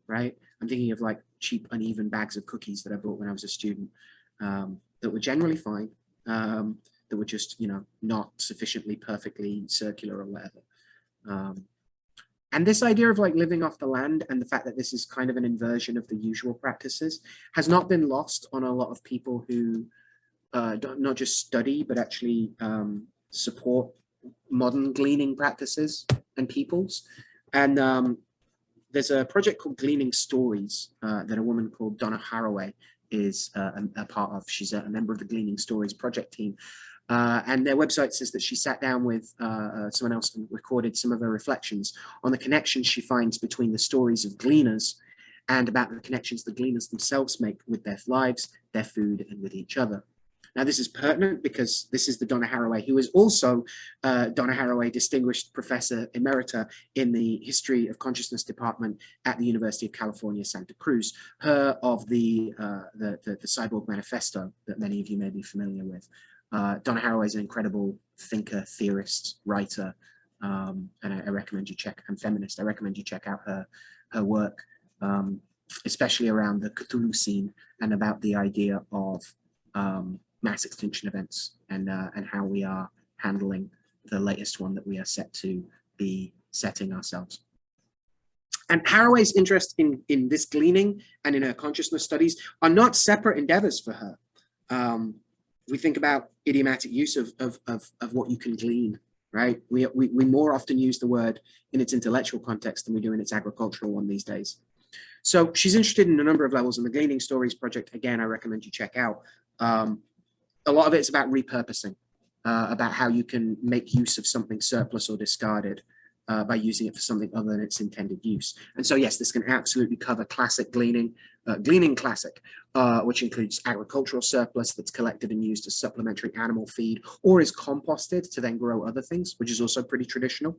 right? I'm thinking of like cheap, uneven bags of cookies that I bought when I was a student that were generally fine. That were just, not sufficiently perfectly circular or whatever. And this idea of like living off the land and the fact that this is kind of an inversion of the usual practices has not been lost on a lot of people who not just study, but actually support modern gleaning practices and peoples. And there's a project called Gleaning Stories that a woman called Donna Haraway is a part of. She's a member of the Gleaning Stories project team. And their website says that she sat down with someone else and recorded some of her reflections on the connections she finds between the stories of gleaners and about the connections the gleaners themselves make with their lives, their food, and with each other. Now, this is pertinent because this is the Donna Haraway, who is also Donna Haraway Distinguished Professor Emerita in the History of Consciousness Department at the University of California, Santa Cruz, her of the Cyborg Manifesto that many of you may be familiar with. Donna Haraway is an incredible thinker, theorist, writer, and I recommend you check, and feminist. I recommend you check out her work, especially around the Cthulhu scene and about the idea of mass extinction events and how we are handling the latest one that we are set to be setting ourselves. And Haraway's interest in this gleaning and in her consciousness studies are not separate endeavors for her. We think about idiomatic use of what you can glean, right? We more often use the word in its intellectual context than we do in its agricultural one these days. So she's interested in a number of levels, and the Gleaning Stories project, again, I recommend you check out. A lot of it's about repurposing, about how you can make use of something surplus or discarded by using it for something other than its intended use. And so, yes, this can absolutely cover classic gleaning, gleaning classic, which includes agricultural surplus that's collected and used as supplementary animal feed or is composted to then grow other things, which is also pretty traditional.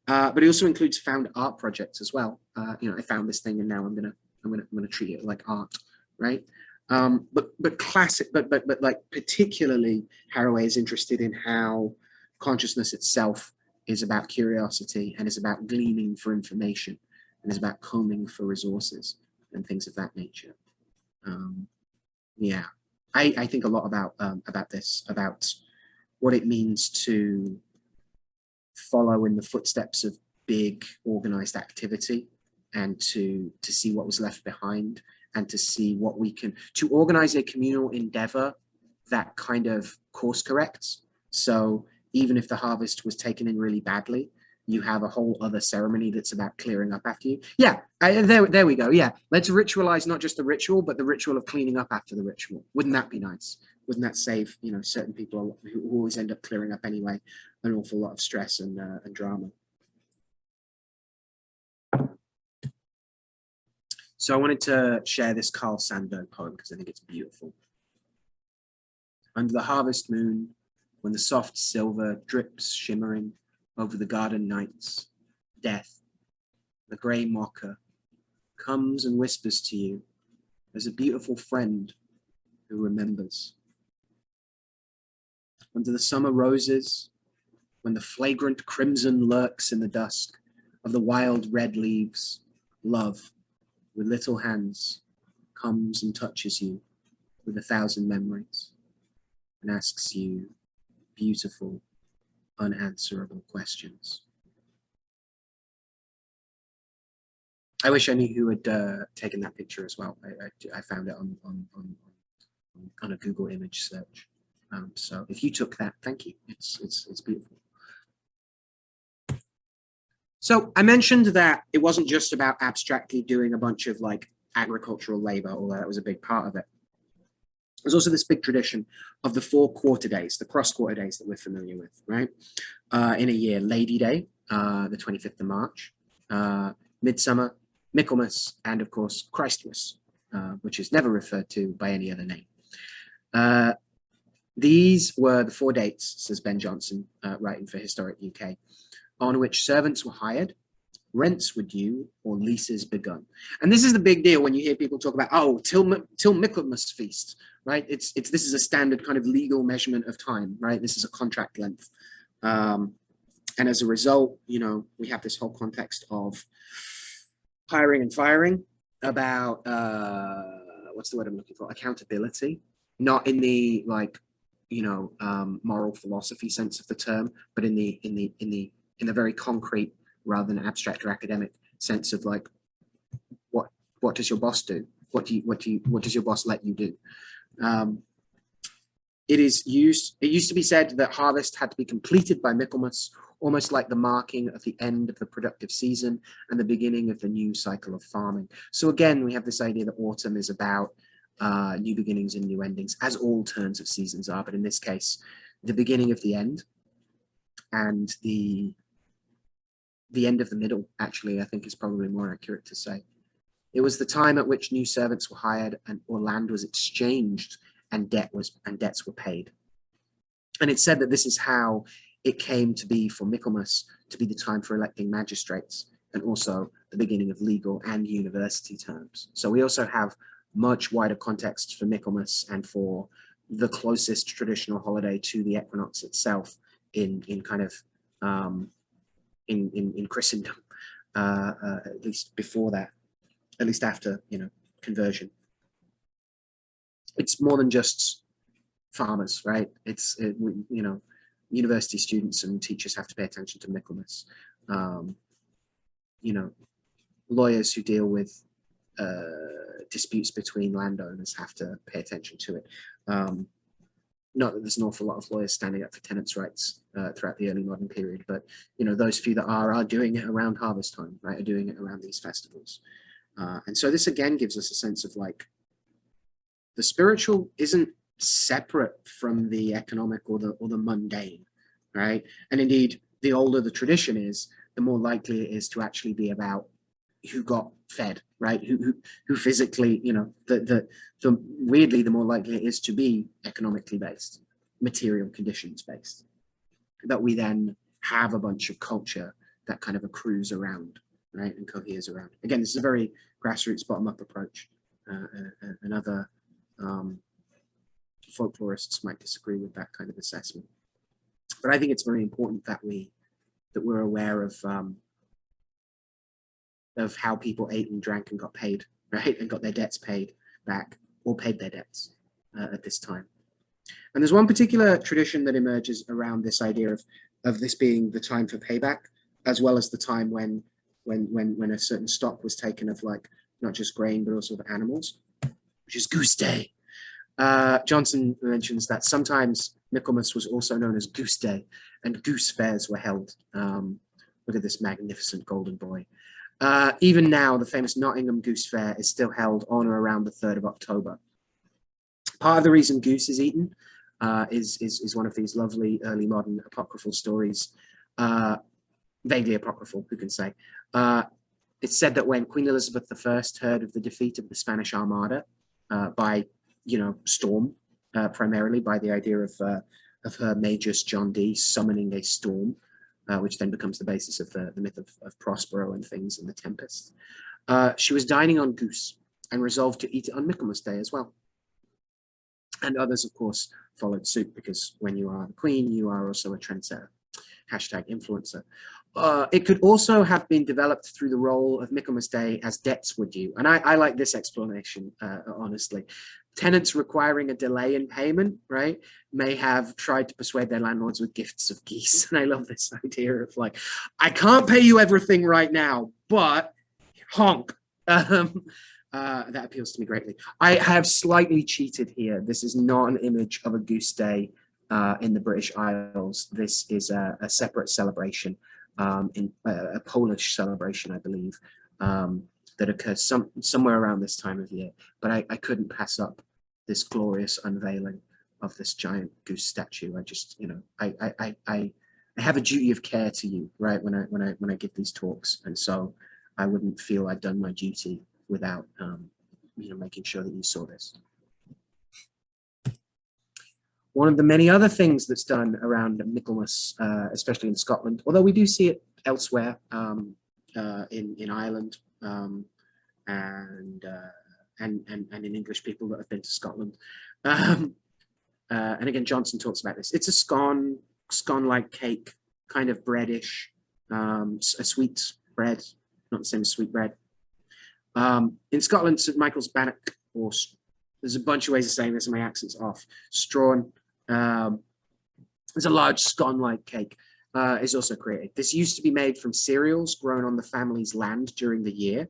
But it also includes found art projects as well. You know, I found this thing and now I'm gonna treat it like art, right? But classic, but like particularly Haraway is interested in how consciousness itself is about curiosity and is about gleaning for information and is about combing for resources and things of that nature. Yeah, I think a lot about this, about what it means to follow in the footsteps of big organized activity and to see what was left behind and to see what we can, to organize a communal endeavor that kind of course corrects. So even if the harvest was taken in really badly, you have a whole other ceremony that's about clearing up after you. Yeah, there we go. Yeah, let's ritualize not just the ritual, but the ritual of cleaning up after the ritual. Wouldn't that be nice? Wouldn't that save, you know, certain people who always end up clearing up anyway, an awful lot of stress and drama. So I wanted to share this Carl Sandburg poem because I think it's beautiful. Under the harvest moon, when the soft silver drips shimmering over the garden nights, death, the grey mocker, comes and whispers to you as a beautiful friend who remembers. Under the summer roses, when the flagrant crimson lurks in the dusk of the wild red leaves, love, with little hands, comes and touches you with 1,000 memories and asks you beautiful, unanswerable questions. I wish I knew who had taken that picture as well. I found it on a Google image search. So if you took that, thank you. It's beautiful. So I mentioned that it wasn't just about abstractly doing a bunch of like agricultural labor, although that was a big part of it. There's also this big tradition of the 4 quarter days, the cross quarter days that we're familiar with, right? In a year, Lady Day, the 25th of March, Midsummer, Michaelmas, and of course, Christmas, which is never referred to by any other name. These were the 4 dates, says Ben Jonson, writing for Historic UK, on which servants were hired, rents were due, or leases begun. And this is the big deal when you hear people talk about, oh, till Michaelmas feast, right? This is a standard kind of legal measurement of time, right? This is a contract length. And as a result, you know, we have this whole context of hiring and firing, about, what's the word I'm looking for? Accountability, not in the like, you know, moral philosophy sense of the term, but in the very concrete rather than abstract or academic sense of like, what does your boss do? What does your boss let you do? It used to be said that harvest had to be completed by Michaelmas, almost like the marking of the end of the productive season and the beginning of the new cycle of farming. So again, we have this idea that autumn is about new beginnings and new endings, as all turns of seasons are, but in this case, the beginning of the end and the end of the middle, actually, I think is probably more accurate to say. It was the time at which new servants were hired or land was exchanged and debts were paid. And it's said that this is how it came to be for Michaelmas to be the time for electing magistrates, and also the beginning of legal and university terms. So we also have much wider context for Michaelmas and for the closest traditional holiday to the equinox itself in kind of in Christendom, at least before that, at least after, conversion. It's more than just farmers, right? University students and teachers have to pay attention to Michaelmas. Lawyers who deal with disputes between landowners have to pay attention to it. Not that there's an awful lot of lawyers standing up for tenants' rights throughout the early modern period, but those few that are doing it around harvest time, right? Are doing it around these festivals, and so this again gives us a sense of like the spiritual isn't separate from the economic or the mundane, right? And indeed, the older the tradition is, the more likely it is to actually be about who got fed, right? Who physically, weirdly, the more likely it is to be economically based, material conditions based, that we then have a bunch of culture that kind of accrues around, right, and coheres around. Again, this is a very grassroots, bottom-up approach. And other folklorists might disagree with that kind of assessment, but I think it's very important that we're aware of how people ate and drank and got paid, right, and got their debts paid back or paid their debts at this time. And there's one particular tradition that emerges around this idea of this being the time for payback, as well as the time when a certain stock was taken of like not just grain but also of animals, which is Goose Day. Johnson mentions that sometimes Michaelmas was also known as Goose Day, and goose fairs were held. Look at this magnificent golden boy. Even now, the famous Nottingham Goose Fair is still held on or around the 3rd of October. Part of the reason goose is eaten is one of these lovely early modern apocryphal stories, vaguely apocryphal, who can say. It's said that when Queen Elizabeth I heard of the defeat of the Spanish Armada by storm, primarily by the idea of her Magus John Dee summoning a storm, which then becomes the basis of the myth of Prospero and things in the Tempest. She was dining on goose and resolved to eat it on Michaelmas Day as well. And others, of course, followed suit, because when you are the queen, you are also a trendsetter. #influencer. It could also have been developed through the role of Michaelmas Day as debts were due. And I like this explanation, honestly. Tenants requiring a delay in payment, right, may have tried to persuade their landlords with gifts of geese. And I love this idea of like, I can't pay you everything right now, but honk. That appeals to me greatly. I have slightly cheated here. This is not an image of a Goose Day in the British Isles. This is a separate celebration, in a Polish celebration, I believe, that occurs somewhere around this time of year. But I couldn't pass up this glorious unveiling of this giant goose statue. I just, I have a duty of care to you, right, when I give these talks, and so I wouldn't feel I'd done my duty without making sure that you saw this. One of the many other things that's done around Michaelmas, especially in Scotland, although we do see it elsewhere, in Ireland, and in English people that have been to Scotland. And again, Johnson talks about this. It's a scone-like cake, kind of breadish, a sweet bread, not the same as sweet bread. In Scotland, St. Michael's bannock, or there's a bunch of ways of saying this and my accent's off. Strawn. There's a large scone-like cake is also created. This used to be made from cereals grown on the family's land during the year,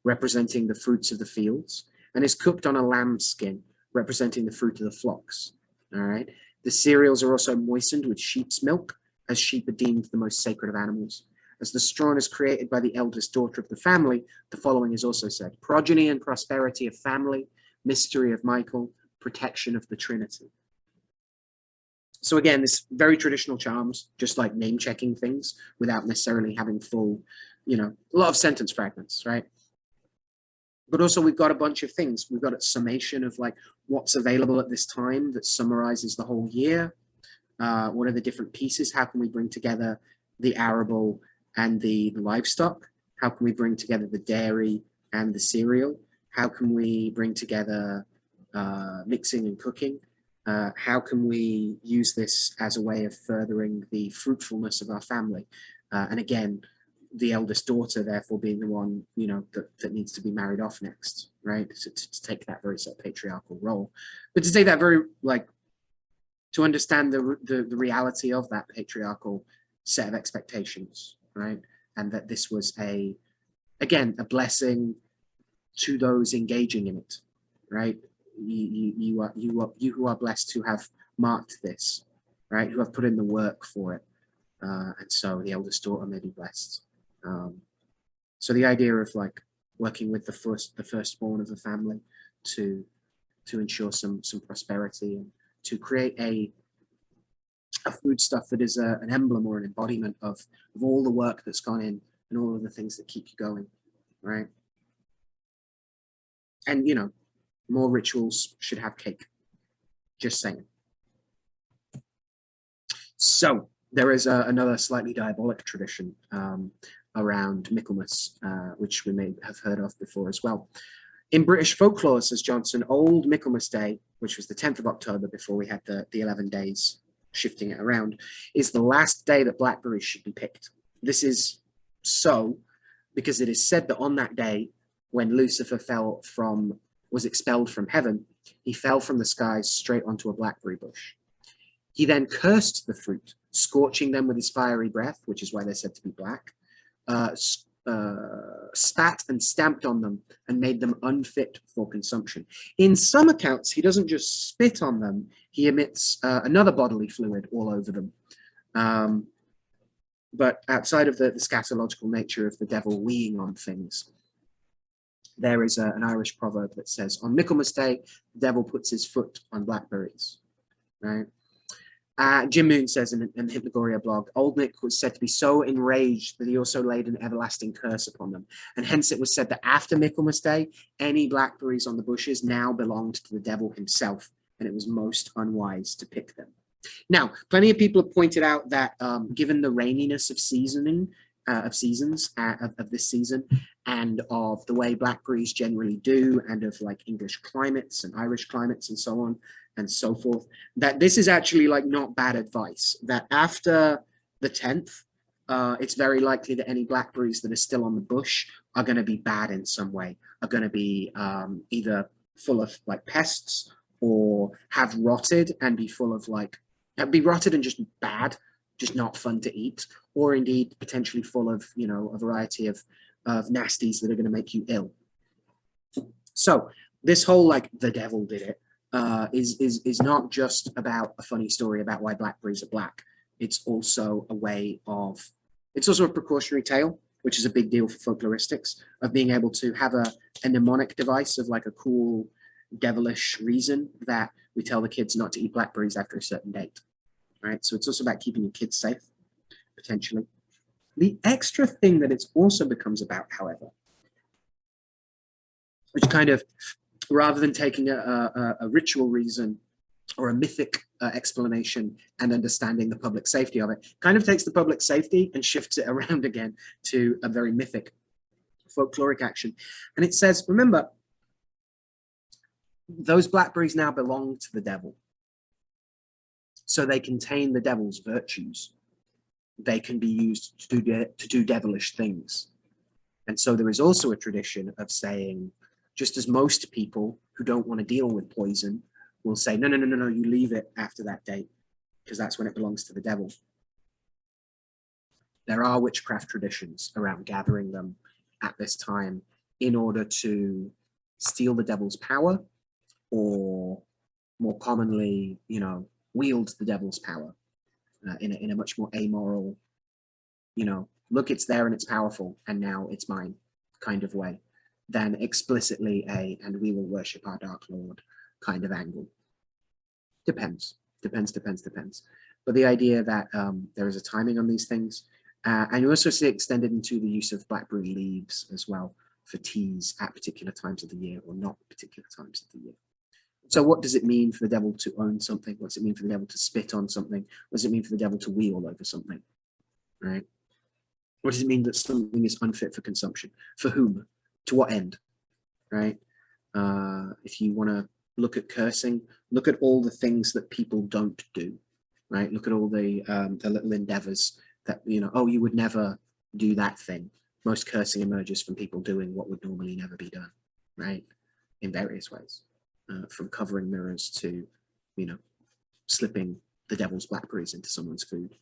representing the fruits of the fields, and is cooked on a lamb skin, representing the fruit of the flocks. All right. The cereals are also moistened with sheep's milk, as sheep are deemed the most sacred of animals. As the strawn is created by the eldest daughter of the family, the following is also said: progeny and prosperity of family, mystery of Michael, protection of the Trinity. So again, this very traditional charms, just like name checking things without necessarily having full, a lot of sentence fragments, right? But also we've got a bunch of things. We've got a summation of like what's available at this time that summarizes the whole year. What are the different pieces? How can we bring together the arable and the livestock? How can we bring together the dairy and the cereal? How can we bring together mixing and cooking? How can we use this as a way of furthering the fruitfulness of our family? And again, the eldest daughter, therefore, being the one, that needs to be married off next, right? To take that very sort of patriarchal role, but to take that very to understand the reality of that patriarchal set of expectations, right? And that this was again, a blessing to those engaging in it, right? You who are blessed to have marked this, right? Who have put in the work for it, and so the eldest daughter may be blessed. So the idea of like working with the firstborn of the family to ensure some prosperity and to create a foodstuff that is an emblem or an embodiment of all the work that's gone in and all of the things that keep you going, right? And more rituals should have cake. Just saying. So there is another slightly diabolic tradition around Michaelmas, which we may have heard of before as well. In British folklore, says Johnson, old Michaelmas Day, which was the 10th of October before we had the 11 days shifting it around, is the last day that blackberries should be picked. This is so because it is said that on that day, when Lucifer was expelled from heaven, he fell from the skies straight onto a blackberry bush. He then cursed the fruit, scorching them with his fiery breath, which is why they're said to be black, spat and stamped on them and made them unfit for consumption. In some accounts, he doesn't just spit on them, he emits another bodily fluid all over them. But outside of the scatological nature of the devil weeing on things, there is an Irish proverb that says, on Michaelmas Day, the devil puts his foot on blackberries, right? Jim Moon says in the Hypnagogia blog, Old Nick was said to be so enraged that he also laid an everlasting curse upon them. And hence it was said that after Michaelmas Day, any blackberries on the bushes now belonged to the devil himself, and it was most unwise to pick them. Now, plenty of people have pointed out that given the raininess of seasons of this season, and of the way blackberries generally do, and of like English climates and Irish climates and so on and so forth, that this is actually like not bad advice, that after the 10th, it's very likely that any blackberries that are still on the bush are going to be bad in some way, are going to be either full of like pests or have rotted and be full of be rotted and just bad, just not fun to eat, or indeed potentially full of, a variety of nasties that are going to make you ill. So this whole like the devil did it is not just about a funny story about why blackberries are black. It's also a precautionary tale, which is a big deal for folkloristics, of being able to have a mnemonic device of like a cool devilish reason that we tell the kids not to eat blackberries after a certain date, right? So it's also about keeping your kids safe, potentially. The extra thing that it also becomes about, however, which kind of, rather than taking a ritual reason or a mythic explanation and understanding the public safety of it, kind of takes the public safety and shifts it around again to a very mythic folkloric action. And it says, remember, those blackberries now belong to the devil. So they contain the devil's virtues. They can be used to do devilish things. And so there is also a tradition of saying, just as most people who don't want to deal with poison will say, no, you leave it after that date, because that's when it belongs to the devil. There are witchcraft traditions around gathering them at this time in order to steal the devil's power, or more commonly, wield the devil's power in a much more amoral, look, it's there and it's powerful, and now it's mine kind of way. than explicitly and we will worship our Dark Lord kind of angle. Depends. But the idea that there is a timing on these things, and you also see it extended into the use of blackberry leaves as well for teas at particular times of the year or not particular times of the year. So what does it mean for the devil to own something? What does it mean for the devil to spit on something? What does it mean for the devil to wheel over something? Right? What does it mean that something is unfit for consumption? For whom? To what end? Right? If you want to look at cursing, look at all the things that people don't do. Right? Look at all the little endeavors that, you know, oh, you would never do that thing. Most cursing emerges from people doing what would normally never be done. Right? In various ways. From covering mirrors to, you know, slipping the devil's blackberries into someone's food.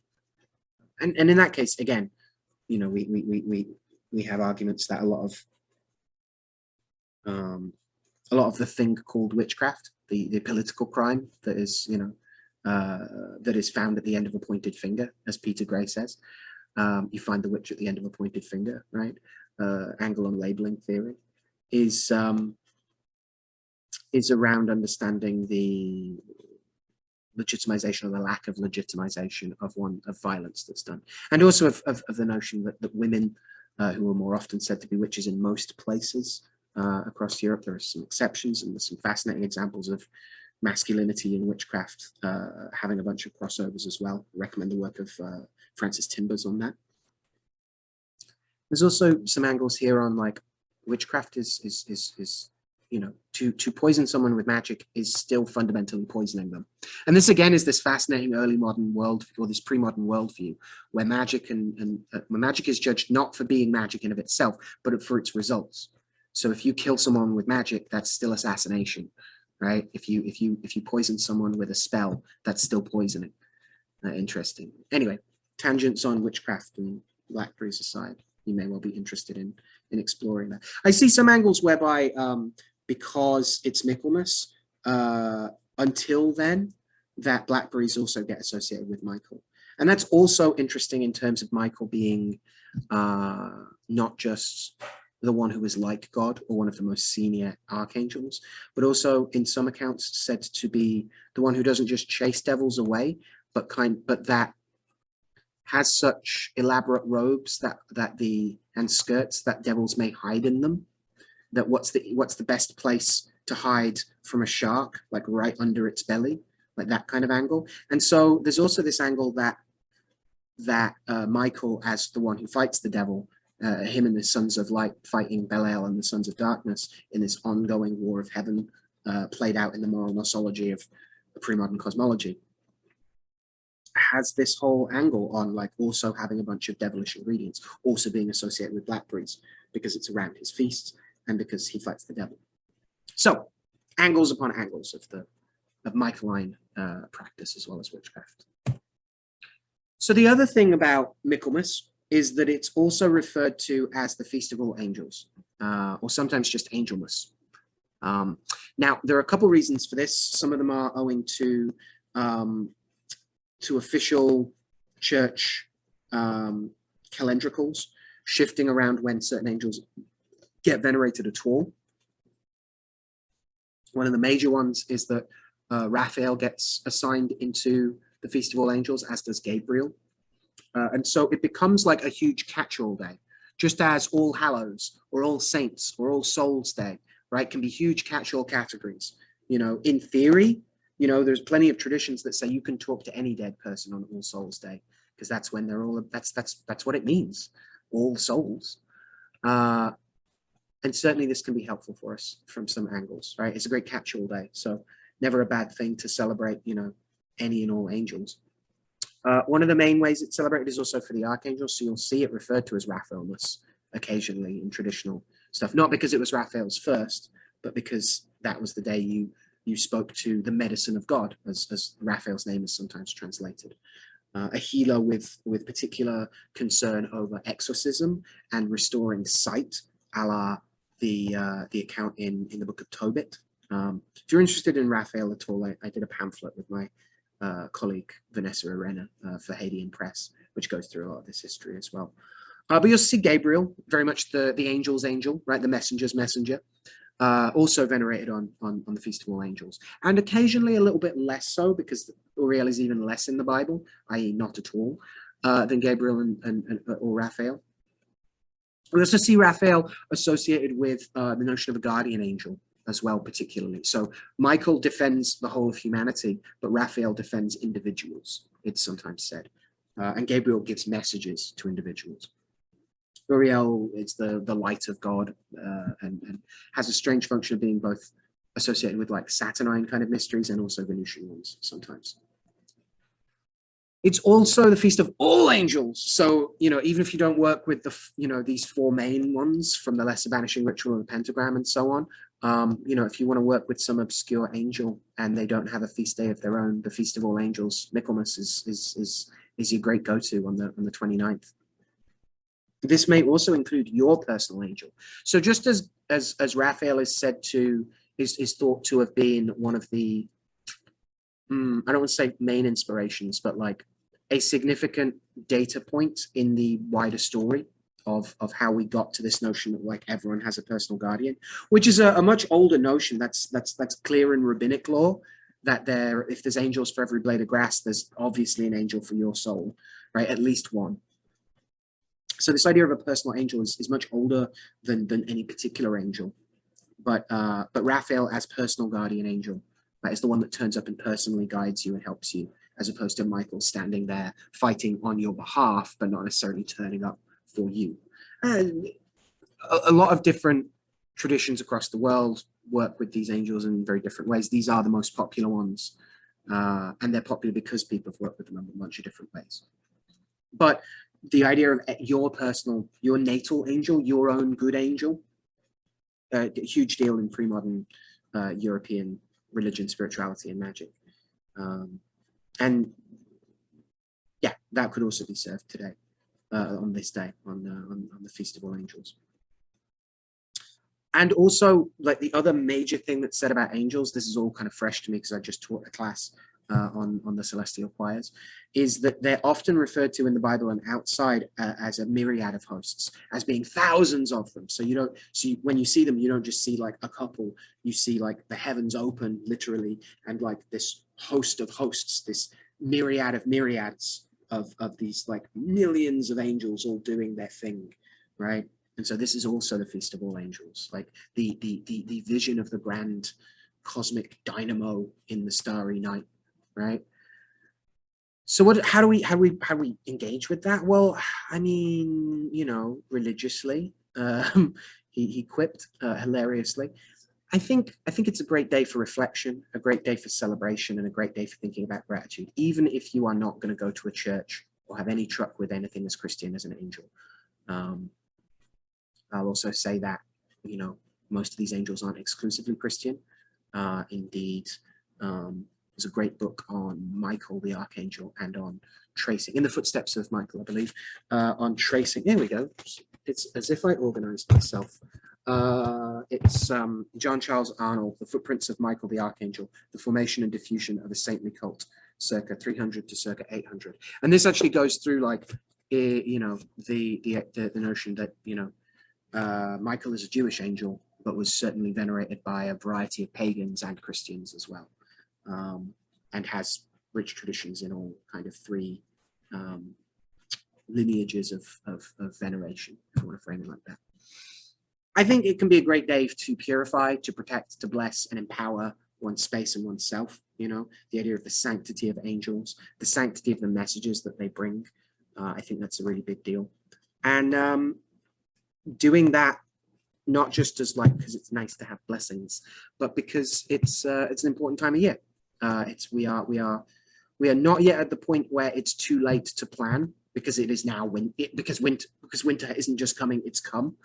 And in that case, again, you know, we have arguments that a lot of the thing called witchcraft, the political crime that is, you know, that is found at the end of a pointed finger, as Peter Gray says. You find the witch at the end of a pointed finger, right? Angle on labeling theory is around understanding the legitimization or the lack of legitimization of violence that's done, and also of the notion that women who are more often said to be witches in most places across Europe, there are some exceptions, and there's some fascinating examples of masculinity in witchcraft having a bunch of crossovers as well. I recommend the work of Francis Timbers on that. There's also some angles here on like witchcraft is you know, to poison someone with magic is still fundamentally poisoning them. And this again is this fascinating early modern world, or this pre-modern worldview, where magic where magic is judged not for being magic in of itself, but for its results. So if you kill someone with magic, that's still assassination, right? If you poison someone with a spell, that's still poisoning. Interesting. Anyway, tangents on witchcraft and blackberries aside, you may well be interested in exploring that. I see some angles whereby because it's Michaelmas, until then, that blackberries also get associated with Michael. And that's also interesting in terms of Michael being not just the one who is like God or one of the most senior archangels, but also in some accounts said to be the one who doesn't just chase devils away, but that has such elaborate robes and skirts that devils may hide in them. That what's the best place to hide from a shark, like right under its belly, like that kind of angle. And so there's also this angle that Michael, as the one who fights the devil, him and the sons of light fighting Belial and the sons of darkness in this ongoing war of heaven, played out in the moral nosology of the pre-modern cosmology, has this whole angle on like also having a bunch of devilish ingredients, also being associated with blackberries because it's around his feasts and because he fights the devil. So angles upon angles of Michaeline practice as well as witchcraft. So the other thing about Michaelmas is that it's also referred to as the Feast of All Angels, or sometimes just Angelmas. Now, there are a couple reasons for this. Some of them are owing to official church calendricals shifting around when certain angels get venerated at all. One of the major ones is that Raphael gets assigned into the Feast of All Angels, as does Gabriel. And so it becomes like a huge catch-all day, just as All Hallows or All Saints or All Souls Day, right, can be huge catch-all categories. You know, in theory, you know, there's plenty of traditions that say you can talk to any dead person on All Souls Day, because that's when they're all, that's what it means, all souls. And certainly this can be helpful for us from some angles, right? It's a great catch-all day, so never a bad thing to celebrate, you know, any and all angels. One of the main ways it's celebrated is also for the archangels, so you'll see it referred to as Raphaelmas occasionally in traditional stuff, not because it was Raphael's first, but because that was the day you spoke to the medicine of God, as Raphael's name is sometimes translated. A healer with particular concern over exorcism and restoring sight, a la the account in the book of Tobit. If you're interested in Raphael at all, I did a pamphlet with my colleague Vanessa Arena for Hadean Press, which goes through a lot of this history as well. But you'll see Gabriel, very much the angel's angel, right? The messenger's messenger, also venerated on the Feast of All Angels. And occasionally a little bit less so, because Uriel is even less in the Bible, i.e. not at all, than Gabriel or Raphael. We also see Raphael associated with the notion of a guardian angel as well, particularly. So Michael defends the whole of humanity, but Raphael defends individuals, it's sometimes said. And Gabriel gives messages to individuals. Uriel is the light of God, and has a strange function of being both associated with like Saturnine kind of mysteries and also Venusian ones sometimes. It's also the Feast of All Angels. So, even if you don't work with these four main ones from the Lesser Banishing Ritual and the Pentagram and so on, if you want to work with some obscure angel and they don't have a feast day of their own, the Feast of All Angels, Michaelmas, is your great go-to on the 29th. This may also include your personal angel. So just as Raphael is said to, is thought to have been one of the, I don't want to say main inspirations, but like a significant data point in the wider story of how we got to this notion that like everyone has a personal guardian, which is a much older notion. That's clear in rabbinic law, that if there's angels for every blade of grass, there's obviously an angel for your soul, right? At least one. So this idea of a personal angel is much older than any particular angel, but Raphael as personal guardian angel, right, is the one that turns up and personally guides you and helps you, as opposed to Michael standing there fighting on your behalf, but not necessarily turning up for you. And a lot of different traditions across the world work with these angels in very different ways. These are the most popular ones, and they're popular because people have worked with them in a bunch of different ways. But the idea of your natal angel, your own good angel, a huge deal in pre-modern European religion, spirituality, and magic. And yeah, that could also be served today, on this day, on the Feast of All Angels. And also, like the other major thing that's said about angels, this is all kind of fresh to me because I just taught a class on the celestial choirs, is that they're often referred to in the Bible and outside as a myriad of hosts, as being thousands of them. So when you see them, you don't just see like a couple, you see like the heavens open literally, and like this host of hosts, this myriad of myriads of these like millions of angels all doing their thing, right? And so this is also the Feast of All Angels, like the vision of the grand cosmic dynamo in the starry night, right? So how do we engage with that? Well, I mean, religiously, he quipped hilariously. I think it's a great day for reflection, a great day for celebration, and a great day for thinking about gratitude, even if you are not going to go to a church or have any truck with anything as Christian as an angel. I'll also say that, most of these angels aren't exclusively Christian. Indeed, there's a great book on Michael the Archangel and on tracing, in the footsteps of Michael, I believe, on tracing. There we go. It's as if I organized myself. It's John Charles Arnold, The Footprints of Michael the Archangel, the Formation and Diffusion of a Saintly Cult, circa 300 to circa 800. And this actually goes through like, the notion that, Michael is a Jewish angel, but was certainly venerated by a variety of pagans and Christians as well, and has rich traditions in all kind of three lineages of veneration, if you want to frame it like that. I think it can be a great day to purify, to protect, to bless, and empower one's space and oneself. The idea of the sanctity of angels, the sanctity of the messages that they bring. I think that's a really big deal. And doing that not just as like because it's nice to have blessings, but because it's an important time of year. We are not yet at the point where it's too late to plan, because it is now because winter isn't just coming, it's come,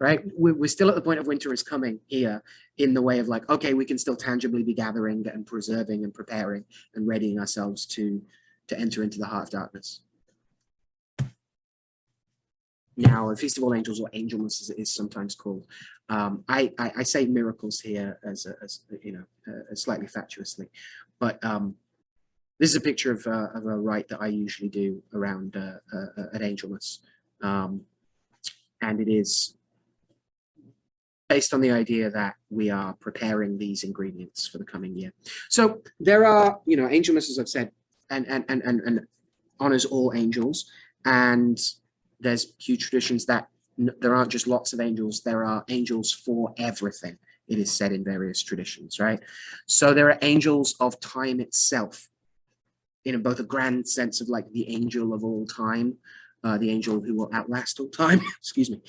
right? We're still at the point of winter is coming here, in the way of like, okay, we can still tangibly be gathering and preserving and preparing and readying ourselves to enter into the heart of darkness. Now, the Feast of All Angels, or Angelmas as it is sometimes called, I say miracles here as slightly fatuously, but this is a picture of a rite that I usually do around at Angelmas. And it is based on the idea that we are preparing these ingredients for the coming year. So there are, Angelmas, as I've said, and honors all angels. And there's huge traditions that there aren't just lots of angels, there are angels for everything, it is said in various traditions, right? So there are angels of time itself, in both a grand sense of like the angel of all time, the angel who will outlast all time, excuse me.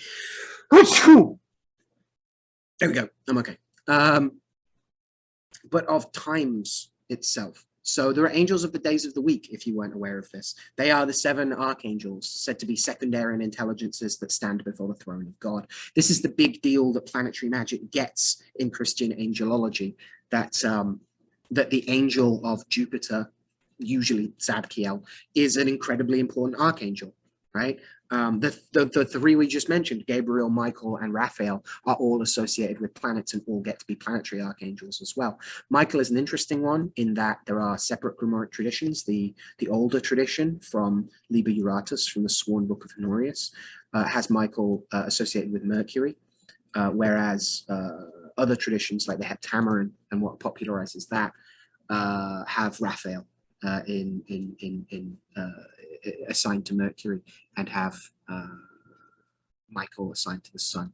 There we go, I'm okay. But of times itself. So there are angels of the days of the week, if you weren't aware of this. They are the 7 archangels, said to be secondary intelligences that stand before the throne of God. This is the big deal that planetary magic gets in Christian angelology, that the angel of Jupiter, usually Zadkiel, is an incredibly important archangel, right? The 3 we just mentioned, Gabriel, Michael, and Raphael, are all associated with planets and all get to be planetary archangels as well. Michael is an interesting one in that there are separate Grimoire traditions. The older tradition from Liber Juratus, from the Sworn Book of Honorius, has Michael associated with Mercury, whereas other traditions like the Heptameron and what popularizes that have Raphael assigned to Mercury and have Michael assigned to the sun.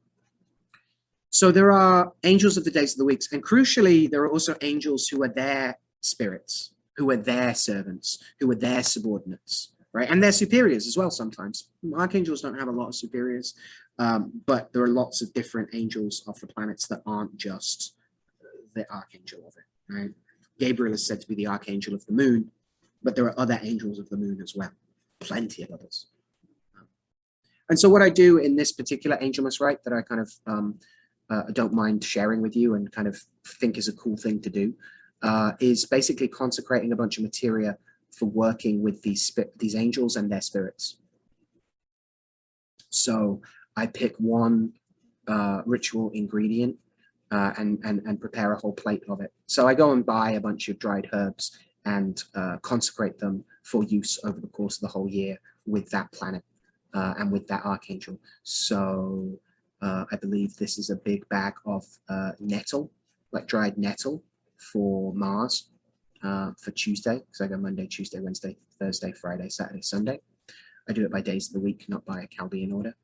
So there are angels of the days of the weeks, and crucially, there are also angels who are their spirits, who are their servants, who are their subordinates, right? And their superiors as well sometimes. Archangels don't have a lot of superiors, but there are lots of different angels of the planets that aren't just the archangel of it, right? Gabriel is said to be the archangel of the moon, but there are other angels of the moon as well, plenty of others. And so what I do in this particular Angelmas rite that I kind of don't mind sharing with you and kind of think is a cool thing to do is basically consecrating a bunch of materia for working with these angels and their spirits. So I pick one ritual ingredient and prepare a whole plate of it. So I go and buy a bunch of dried herbs and consecrate them for use over the course of the whole year with that planet and with that archangel. So I believe this is a big bag of nettle, like dried nettle for Mars for Tuesday, because I go Monday, Tuesday, Wednesday, Thursday, Friday, Saturday, Sunday. I do it by days of the week, not by a Chaldean order.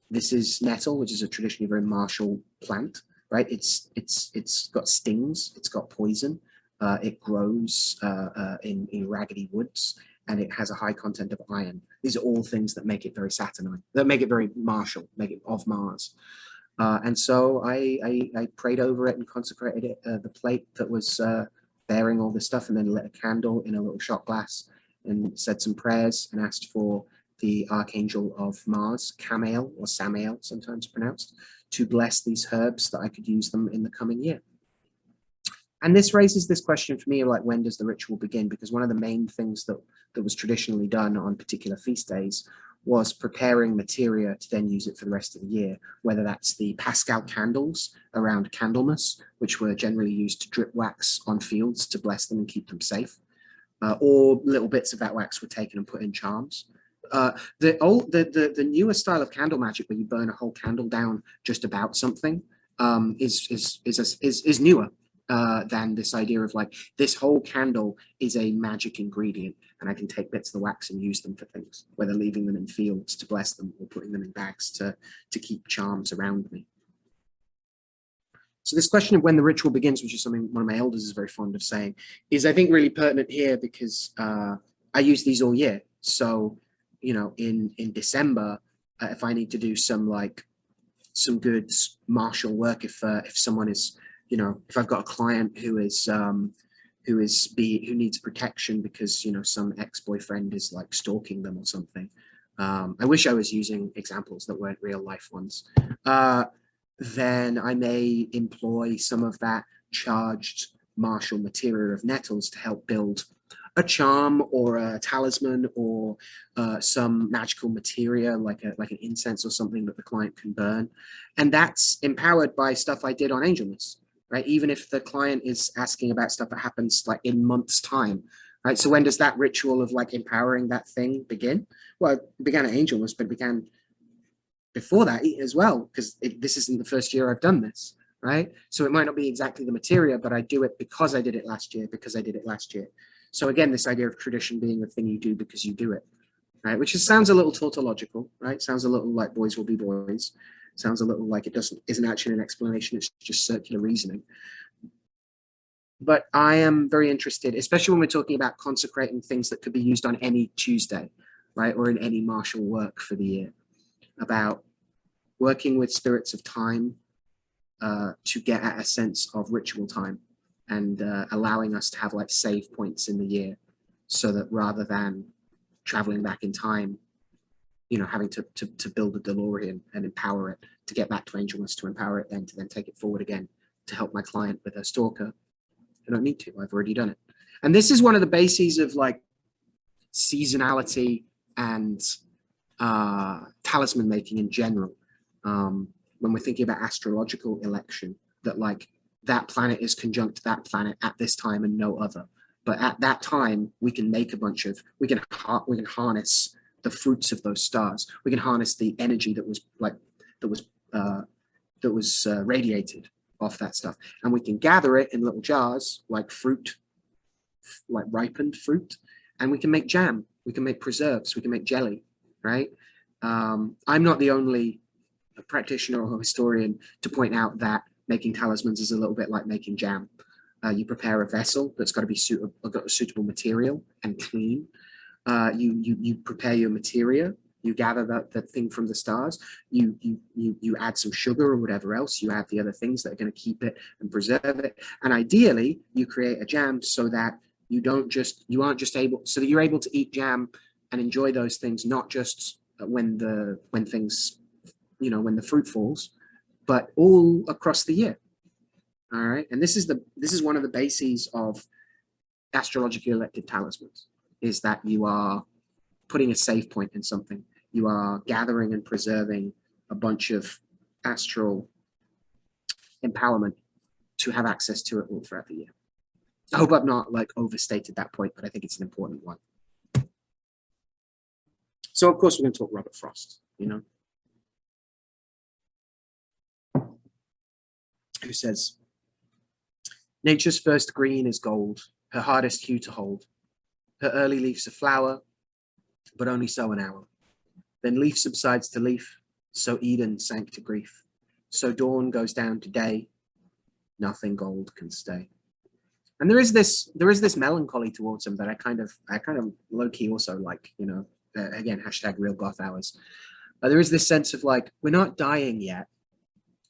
This is nettle, which is a traditionally very martial plant, right? It's got stings, it's got poison. It grows in raggedy woods, and it has a high content of iron. These are all things that make it very Saturnine, that make it very martial, make it of Mars. And so I prayed over it and consecrated it, the plate that was bearing all this stuff, and then lit a candle in a little shot glass and said some prayers and asked for the Archangel of Mars, Camael or Samael, sometimes pronounced, to bless these herbs that I could use them in the coming year. And this raises this question for me, like, when does the ritual begin? Because one of the main things that was traditionally done on particular feast days was preparing materia to then use it for the rest of the year, whether that's the Pascal candles around Candlemas, which were generally used to drip wax on fields to bless them and keep them safe, or little bits of that wax were taken and put in charms. The newer style of candle magic, where you burn a whole candle down just about something, is newer than this idea of like, this whole candle is a magic ingredient, and I can take bits of the wax and use them for things, whether leaving them in fields to bless them or putting them in bags to keep charms around me. So this question of when the ritual begins, which is something one of my elders is very fond of saying, is I think really pertinent here, because I use these all year. So, you know, in December, if I need to do some good martial work, if someone is, you know, if I've got a client who needs protection because, you know, some ex-boyfriend is like stalking them or something. I wish I was using examples that weren't real life ones. Then I may employ some of that charged martial materia of nettles to help build a charm or a talisman or some magical materia like an incense or something that the client can burn. And that's empowered by stuff I did on Angelmas, right? Even if the client is asking about stuff that happens like in months' time, right? So when does that ritual of like empowering that thing begin? Well, it began at Angelmas, but it began before that as well, because this isn't the first year I've done this, right? So it might not be exactly the materia, but I do it because I did it last year, So again, this idea of tradition being the thing you do because you do it, right? Which sounds a little tautological, right? Sounds a little like boys will be boys. Sounds a little like isn't actually an explanation, it's just circular reasoning. But I am very interested, especially when we're talking about consecrating things that could be used on any Tuesday, right? Or in any martial work for the year, about working with spirits of time to get at a sense of ritual time and allowing us to have like save points in the year, so that rather than traveling back in time, you know, having to build a DeLorean and empower it to get back to Angelmas, to empower it then to then take it forward again to help my client with her stalker. I don't need to, I've already done it. And this is one of the bases of like seasonality and talisman making in general. When we're thinking about astrological election, that like that planet is conjunct that planet at this time and no other. But at that time, we can make a bunch of, we can harness the fruits of those stars. We can harness the energy that was radiated off that stuff, and we can gather it in little jars like fruit, like ripened fruit, and we can make jam, we can make preserves, we can make jelly, right? I'm not the only practitioner or historian to point out that making talismans is a little bit like making jam. You prepare a vessel that's got to be got a suitable material and clean. You prepare your materia. You gather that thing from the stars. You add some sugar or whatever else. You add the other things that are going to keep it and preserve it. And ideally, you create a jam so that you're able to eat jam and enjoy those things, not just when the fruit falls, but all across the year. All right, and this is one of the bases of astrologically elected talismans, is that you are putting a save point in something. You are gathering and preserving a bunch of astral empowerment to have access to it all throughout the year. I hope I've not like overstated that point, but I think it's an important one. So of course we're going to talk Robert Frost, who says, nature's first green is gold, her hardest hue to hold. Her early leaves a flower, but only so an hour. Then leaf subsides to leaf, so Eden sank to grief. So dawn goes down to day, nothing gold can stay. And there is this melancholy towards him that I kind of low-key also like, again, hashtag real goth hours. There is this sense of like, we're not dying yet.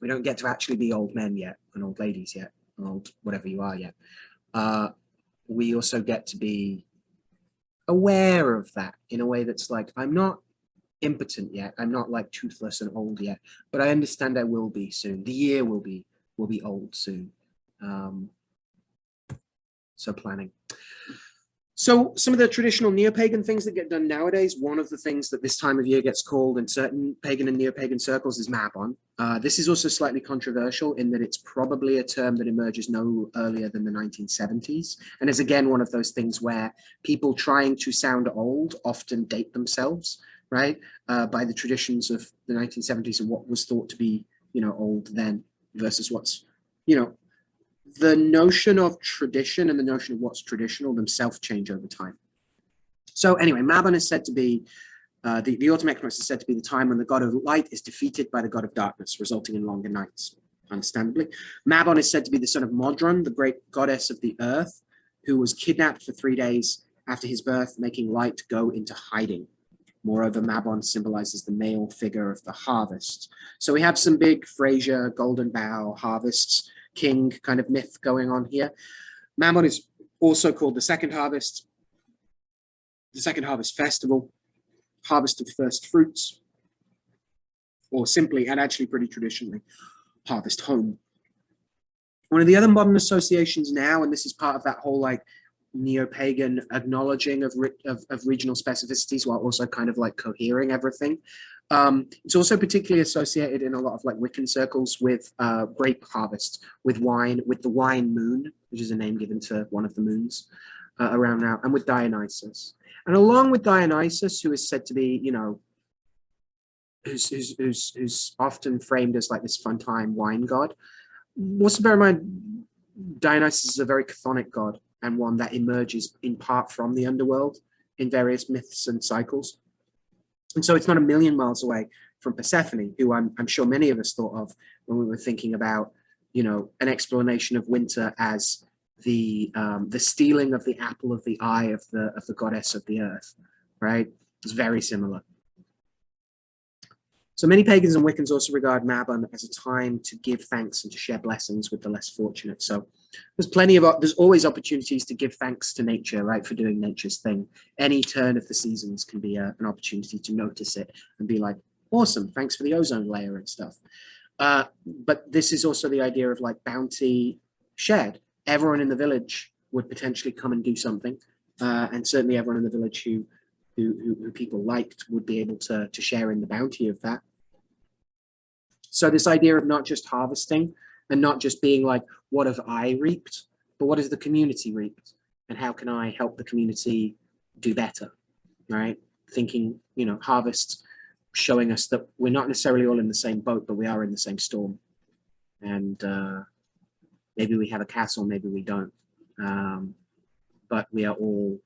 We don't get to actually be old men yet, and old ladies yet, and old whatever you are yet. We also get to be aware of that in a way that's like, I'm not impotent yet. I'm not like toothless and old yet, but I understand I will be soon. The year will be old soon. So planning. So some of the traditional neo-pagan things that get done nowadays, one of the things that this time of year gets called in certain pagan and neo-pagan circles is Mabon. This is also slightly controversial in that it's probably a term that emerges no earlier than the 1970s. And is again one of those things where people trying to sound old often date themselves, right? By the traditions of the 1970s and what was thought to be, old then versus what's, the notion of tradition and the notion of what's traditional themselves change over time. So anyway, Mabon is said to be, the autumn equinox is said to be the time when the god of light is defeated by the god of darkness, resulting in longer nights, understandably. Mabon is said to be the son of Modron, the great goddess of the earth, who was kidnapped for 3 days after his birth, making light go into hiding. Moreover, Mabon symbolizes the male figure of the harvest. So we have some big Frasier, Golden Bough, harvests, king kind of myth going on here. Mabon is also called the second harvest festival, harvest of first fruits, or simply, and actually pretty traditionally, harvest home. One of the other modern associations now, and this is part of that whole like neo-pagan acknowledging of regional specificities while also kind of like cohering everything. It's also particularly associated in a lot of like Wiccan circles with grape harvests, with wine, with the wine moon, which is a name given to one of the moons around now, and with Dionysus. And along with Dionysus, who is said to be, who's often framed as like this fun time wine god. Also bear in mind, Dionysus is a very chthonic god, and one that emerges in part from the underworld in various myths and cycles. And so it's not a million miles away from Persephone, who I'm sure many of us thought of when we were thinking about, you know, an explanation of winter as the stealing of the apple of the eye of the goddess of the earth, right? It's very similar. So many pagans and Wiccans also regard Mabon as a time to give thanks and to share blessings with the less fortunate. So there's always opportunities to give thanks to nature, right, for doing nature's thing. Any turn of the seasons can be an opportunity to notice it and be like, awesome, thanks for the ozone layer and stuff. But this is also the idea of like bounty shared. Everyone in the village would potentially come and do something. And certainly everyone in the village who people liked would be able to share in the bounty of that. So this idea of not just harvesting and not just being like, what have I reaped, but what has the community reaped? And how can I help the community do better, right? Thinking, you know, harvest showing us that we're not necessarily all in the same boat, but we are in the same storm. And maybe we have a castle, maybe we don't. But we are all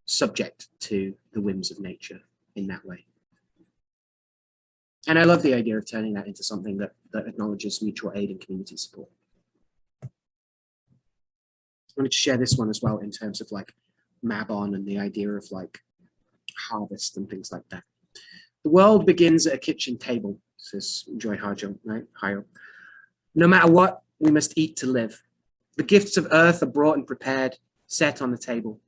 subject to the whims of nature in that way. And I love the idea of turning that into something that acknowledges mutual aid and community support. I wanted to share this one as well in terms of like Mabon and the idea of like harvest and things like that. The world begins at a kitchen table, says Joy Harjo, right? Hayo. No matter what, we must eat to live. The gifts of earth are brought and prepared, set on the table.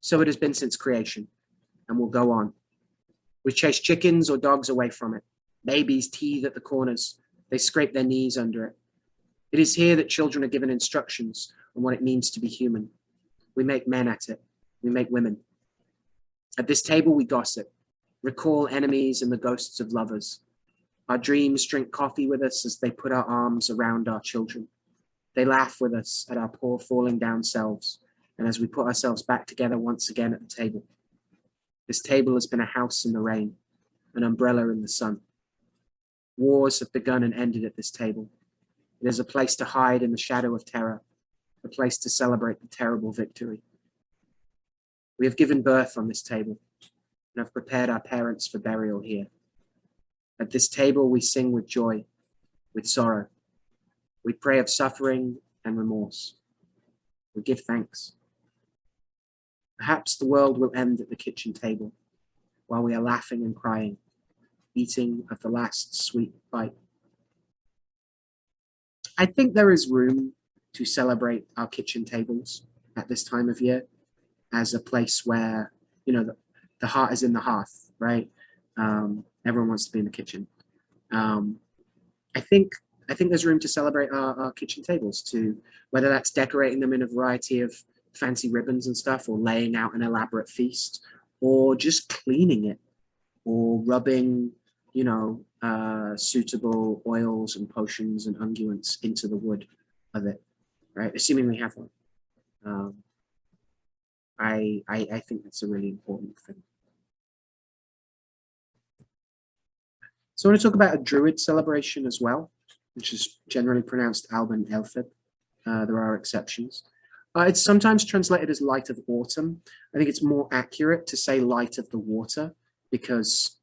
So it has been since creation, and will go on. We chase chickens or dogs away from it. Babies teethe at the corners. They scrape their knees under it. It is here that children are given instructions on what it means to be human. We make men at it. We make women. At this table, we gossip, recall enemies and the ghosts of lovers. Our dreams drink coffee with us as they put our arms around our children. They laugh with us at our poor falling down selves, and as we put ourselves back together once again at the table. This table has been a house in the rain, an umbrella in the sun. Wars have begun and ended at this table. It is a place to hide in the shadow of terror, a place to celebrate the terrible victory. We have given birth on this table and have prepared our parents for burial here. At this table, we sing with joy, with sorrow. We pray of suffering and remorse. We give thanks. Perhaps the world will end at the kitchen table while we are laughing and crying, eating of the last sweet bite. I think there is room to celebrate our kitchen tables at this time of year as a place where, you know, the heart is in the hearth, right? Everyone wants to be in the kitchen. I think there's room to celebrate our kitchen tables, to whether that's decorating them in a variety of fancy ribbons and stuff, or laying out an elaborate feast, or just cleaning it, or rubbing, you know, suitable oils and potions and unguents into the wood of it, right? Assuming we have one. I think that's a really important thing. So I want to talk about a Druid celebration as well, which is generally pronounced Alban Elfed. There are exceptions. It's sometimes translated as light of autumn. I think it's more accurate to say light of the water because,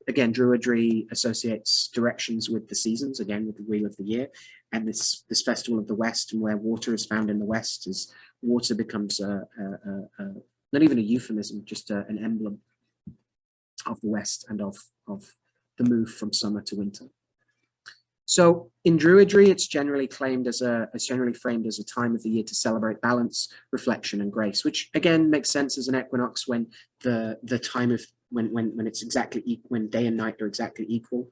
again, Druidry associates directions with the seasons, again, with the wheel of the year. And this festival of the West, and where water is found in the West, is water becomes not even a euphemism, just an emblem of the West and of the move from summer to winter. So in Druidry, it's generally framed as a time of the year to celebrate balance, reflection, and grace, which again makes sense as an equinox when the time of when it's exactly when day and night are exactly equal.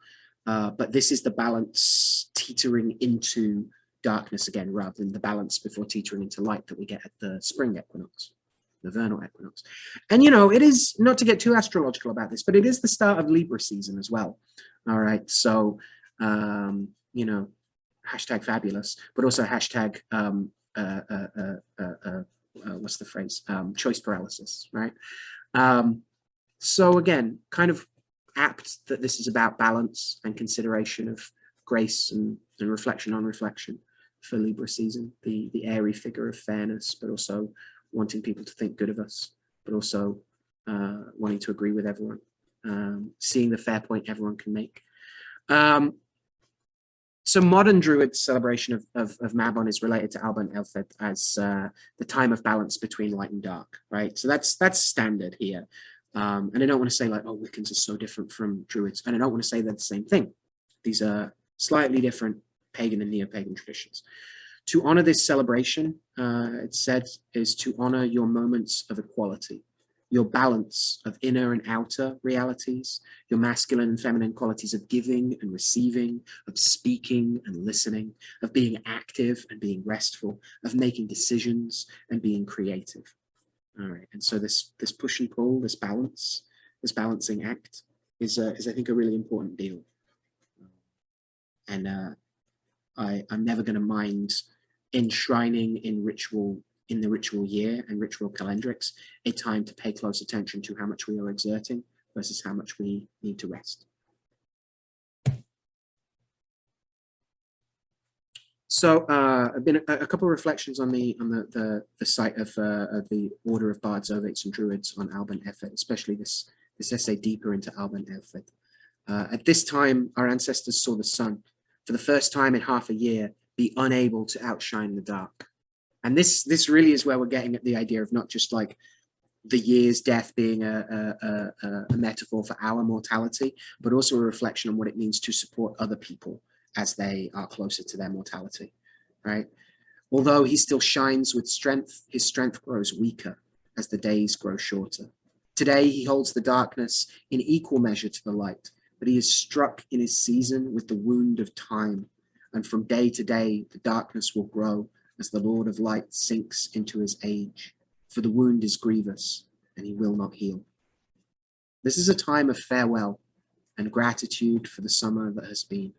But this is the balance teetering into darkness again, rather than the balance before teetering into light that we get at the spring equinox, the vernal equinox. And, you know, it is, not to get too astrological about this, but it is the start of Libra season as well. All right. So, you know, hashtag fabulous, but also hashtag, what's the phrase? Choice paralysis, right? So again, kind of apt that this is about balance and consideration of grace and reflection on reflection for Libra season, the airy figure of fairness, but also wanting people to think good of us, but also wanting to agree with everyone, seeing the fair point everyone can make. So modern Druid celebration of Mabon is related to Alban Elfed as the time of balance between light and dark, right? So that's standard here. And I don't want to say like, oh, Wiccans are so different from Druids. And I don't want to say they're the same thing. These are slightly different pagan and neo-pagan traditions. To honor this celebration, it said, is to honor your moments of equality, your balance of inner and outer realities, your masculine and feminine qualities of giving and receiving, of speaking and listening, of being active and being restful, of making decisions and being creative. All right, and so this push and pull, this balance, this balancing act is I think a really important deal. And I'm never going to mind enshrining in ritual, in the ritual year and ritual calendrics, a time to pay close attention to how much we are exerting versus how much we need to rest. So I've been a couple of reflections on the site of the Order of Bards, Ovates and Druids on Alban Elfed, especially this essay deeper into Alban Elfed. At this time, our ancestors saw the sun, for the first time in half a year, be unable to outshine the dark. And this really is where we're getting at the idea of not just like the year's death being a metaphor for our mortality, but also a reflection on what it means to support other people as they are closer to their mortality, right? Although he still shines with strength, his strength grows weaker as the days grow shorter. Today he holds the darkness in equal measure to the light, but he is struck in his season with the wound of time, and from day to day the darkness will grow as the Lord of Light sinks into his age, for the wound is grievous and he will not heal. This is a time of farewell and gratitude for the summer that has been.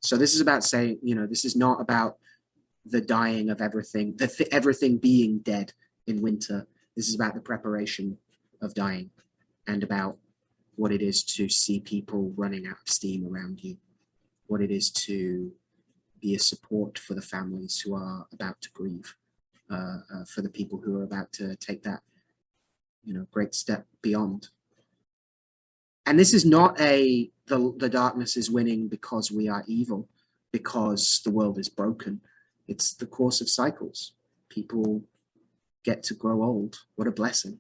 So this is about saying, you know, this is not about the dying of everything, everything being dead in winter. This is about the preparation of dying and about what it is to see people running out of steam around you, what it is to be a support for the families who are about to grieve, for the people who are about to take that, you know, great step beyond. And this is not the darkness is winning because we are evil, because the world is broken. It's the course of cycles. People get to grow old. What a blessing.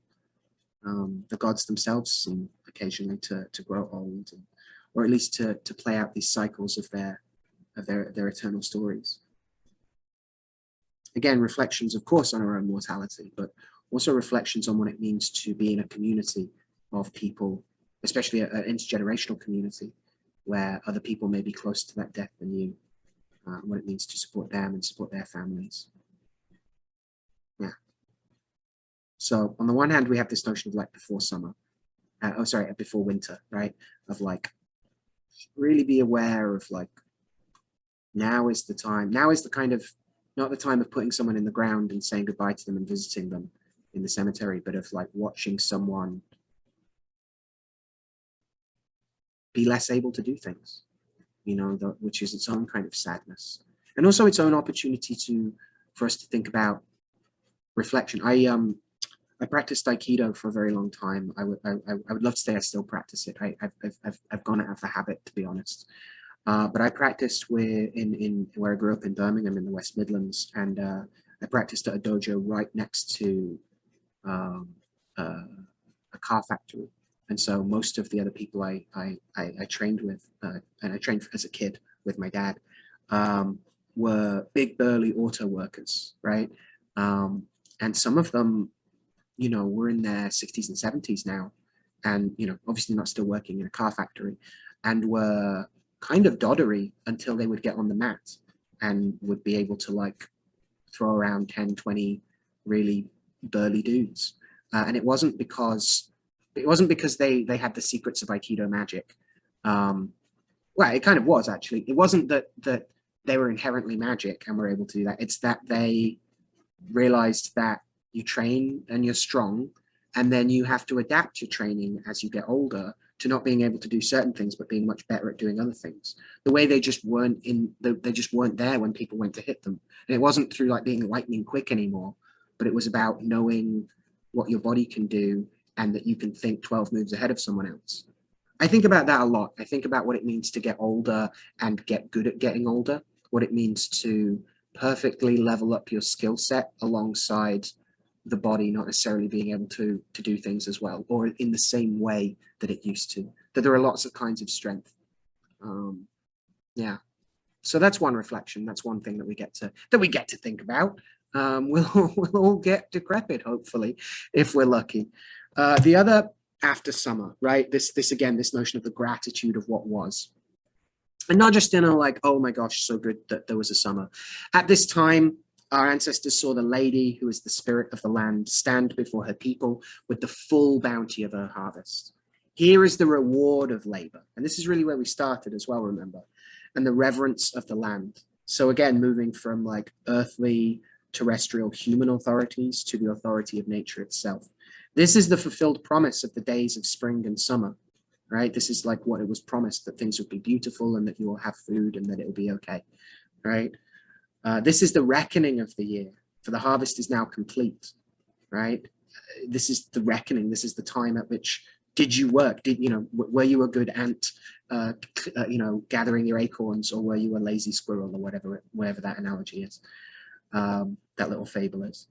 The gods themselves seem occasionally to grow old, or at least to play out these cycles of their eternal stories. Again, reflections, of course, on our own mortality, but also reflections on what it means to be in a community of people, especially an intergenerational community where other people may be closer to that death than you, what it means to support them and support their families. Yeah. So on the one hand, we have this notion of like before summer, before winter, right? Of like, really be aware of like, now is the time, now is the kind of, not the time of putting someone in the ground and saying goodbye to them and visiting them in the cemetery, but of like watching someone be less able to do things, you know, which is its own kind of sadness. And also its own opportunity for us to think about reflection. I practiced Aikido for a very long time. I would love to say I still practice it. I've gone out of the habit, to be honest. But I practiced where I grew up in Birmingham in the West Midlands, and I practiced at a dojo right next to a car factory. And so most of the other people I trained with, and I trained as a kid with my dad, were big burly auto workers, right? And some of them, you know, were in their 60s and 70s now, and, you know, obviously not still working in a car factory, and were kind of doddery until they would get on the mat and would be able to like throw around 10, 20 really burly dudes. And it wasn't because they had the secrets of Aikido magic. Well, it kind of was actually. It wasn't that they were inherently magic and were able to do that. It's that they realized that you train and you're strong And then you have to adapt your training as you get older to not being able to do certain things, but being much better at doing other things. The way they just weren't they just weren't there when people went to hit them. And it wasn't through like being lightning quick anymore, but it was about knowing what your body can do and that you can think 12 moves ahead of someone else. I think about that a lot. I think about what it means to get older and get good at getting older, what it means to perfectly level up your skill set alongside the body not necessarily being able to do things as well or in the same way that it used to, that there are lots of kinds of strength. Yeah, so that's one reflection. That's one thing that we get to think about. We'll all get decrepit, hopefully, if we're lucky. The other, after summer, right? This again, this notion of the gratitude of what was. And not just in a like, oh my gosh, so good that there was a summer. At this time, our ancestors saw the lady, who is the spirit of the land, stand before her people with the full bounty of her harvest. Here is the reward of labor. And this is really where we started as well, remember? And the reverence of the land. So again, moving from like earthly, terrestrial, human authorities to the authority of nature itself. This is the fulfilled promise of the days of spring and summer, right? This is like what it was promised, that things would be beautiful and that you will have food and that it will be okay, right? This is the reckoning of the year, for the harvest is now complete, right? This is the reckoning. This is the time at which did you work? Were you a good ant, gathering your acorns, or were you a lazy squirrel, or whatever that analogy is, that little fable is.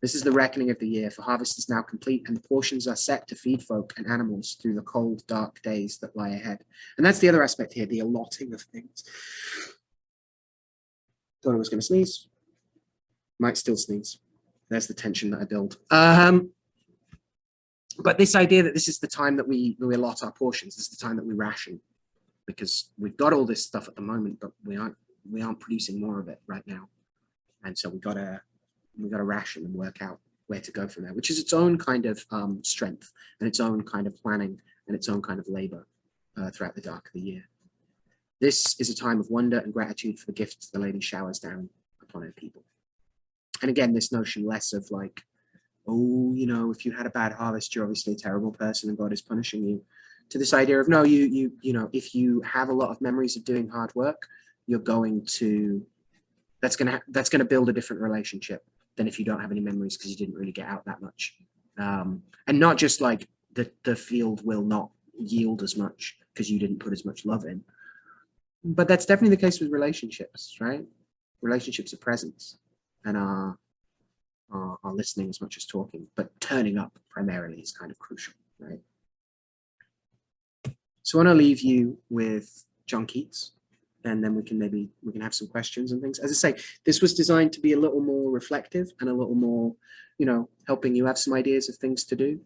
This is the reckoning of the year, for harvest is now complete, and the portions are set to feed folk and animals through the cold, dark days that lie ahead. And that's the other aspect here, the allotting of things. Thought I was going to sneeze. Might still sneeze. There's the tension that I build. But this idea that this is the time that we allot our portions, this is the time that we ration, because we've got all this stuff at the moment, but we aren't producing more of it right now, and so we gotta ration and work out where to go from there, which is its own kind of strength and its own kind of planning and its own kind of labor throughout the dark of the year. This is a time of wonder and gratitude for the gifts the lady showers down upon her people. And again, this notion less of like, oh, if you had a bad harvest, you're obviously a terrible person and God is punishing you, to this idea of no, if you have a lot of memories of doing hard work, you're going to, that's gonna build a different relationship than if you don't have any memories because you didn't really get out that much. And not just like the field will not yield as much because you didn't put as much love in. But that's definitely the case with relationships, right? Relationships are presence and are listening as much as talking, but turning up primarily is kind of crucial, right? So I want to leave you with John Keats, and then we can have some questions and things. As I say, this was designed to be a little more reflective and a little more, helping you have some ideas of things to do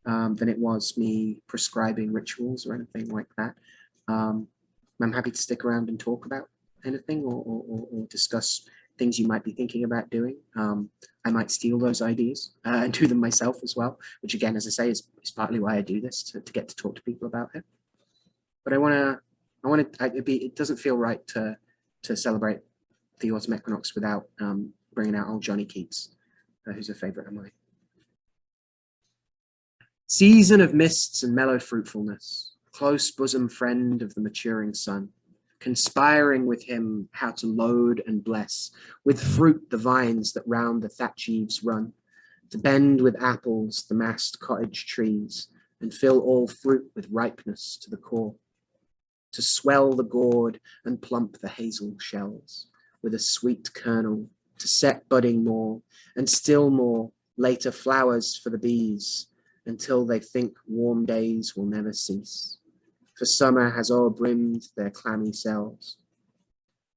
than it was me prescribing rituals or anything like that. I'm happy to stick around and talk about anything or discuss things you might be thinking about doing. I might steal those ideas and do them myself as well, which again, as I say, is partly why I do this, to get to talk to people about it. But it doesn't feel right to celebrate the autumn equinox without bringing out old Johnny Keats, who's a favorite of mine. Season of mists and mellow fruitfulness, close bosom friend of the maturing sun, conspiring with him how to load and bless with fruit the vines that round the thatch eaves run, to bend with apples the massed cottage trees, and fill all fruit with ripeness to the core, to swell the gourd and plump the hazel shells with a sweet kernel, to set budding more, and still more later flowers for the bees, until they think warm days will never cease. For summer has o'erbrimmed their clammy cells.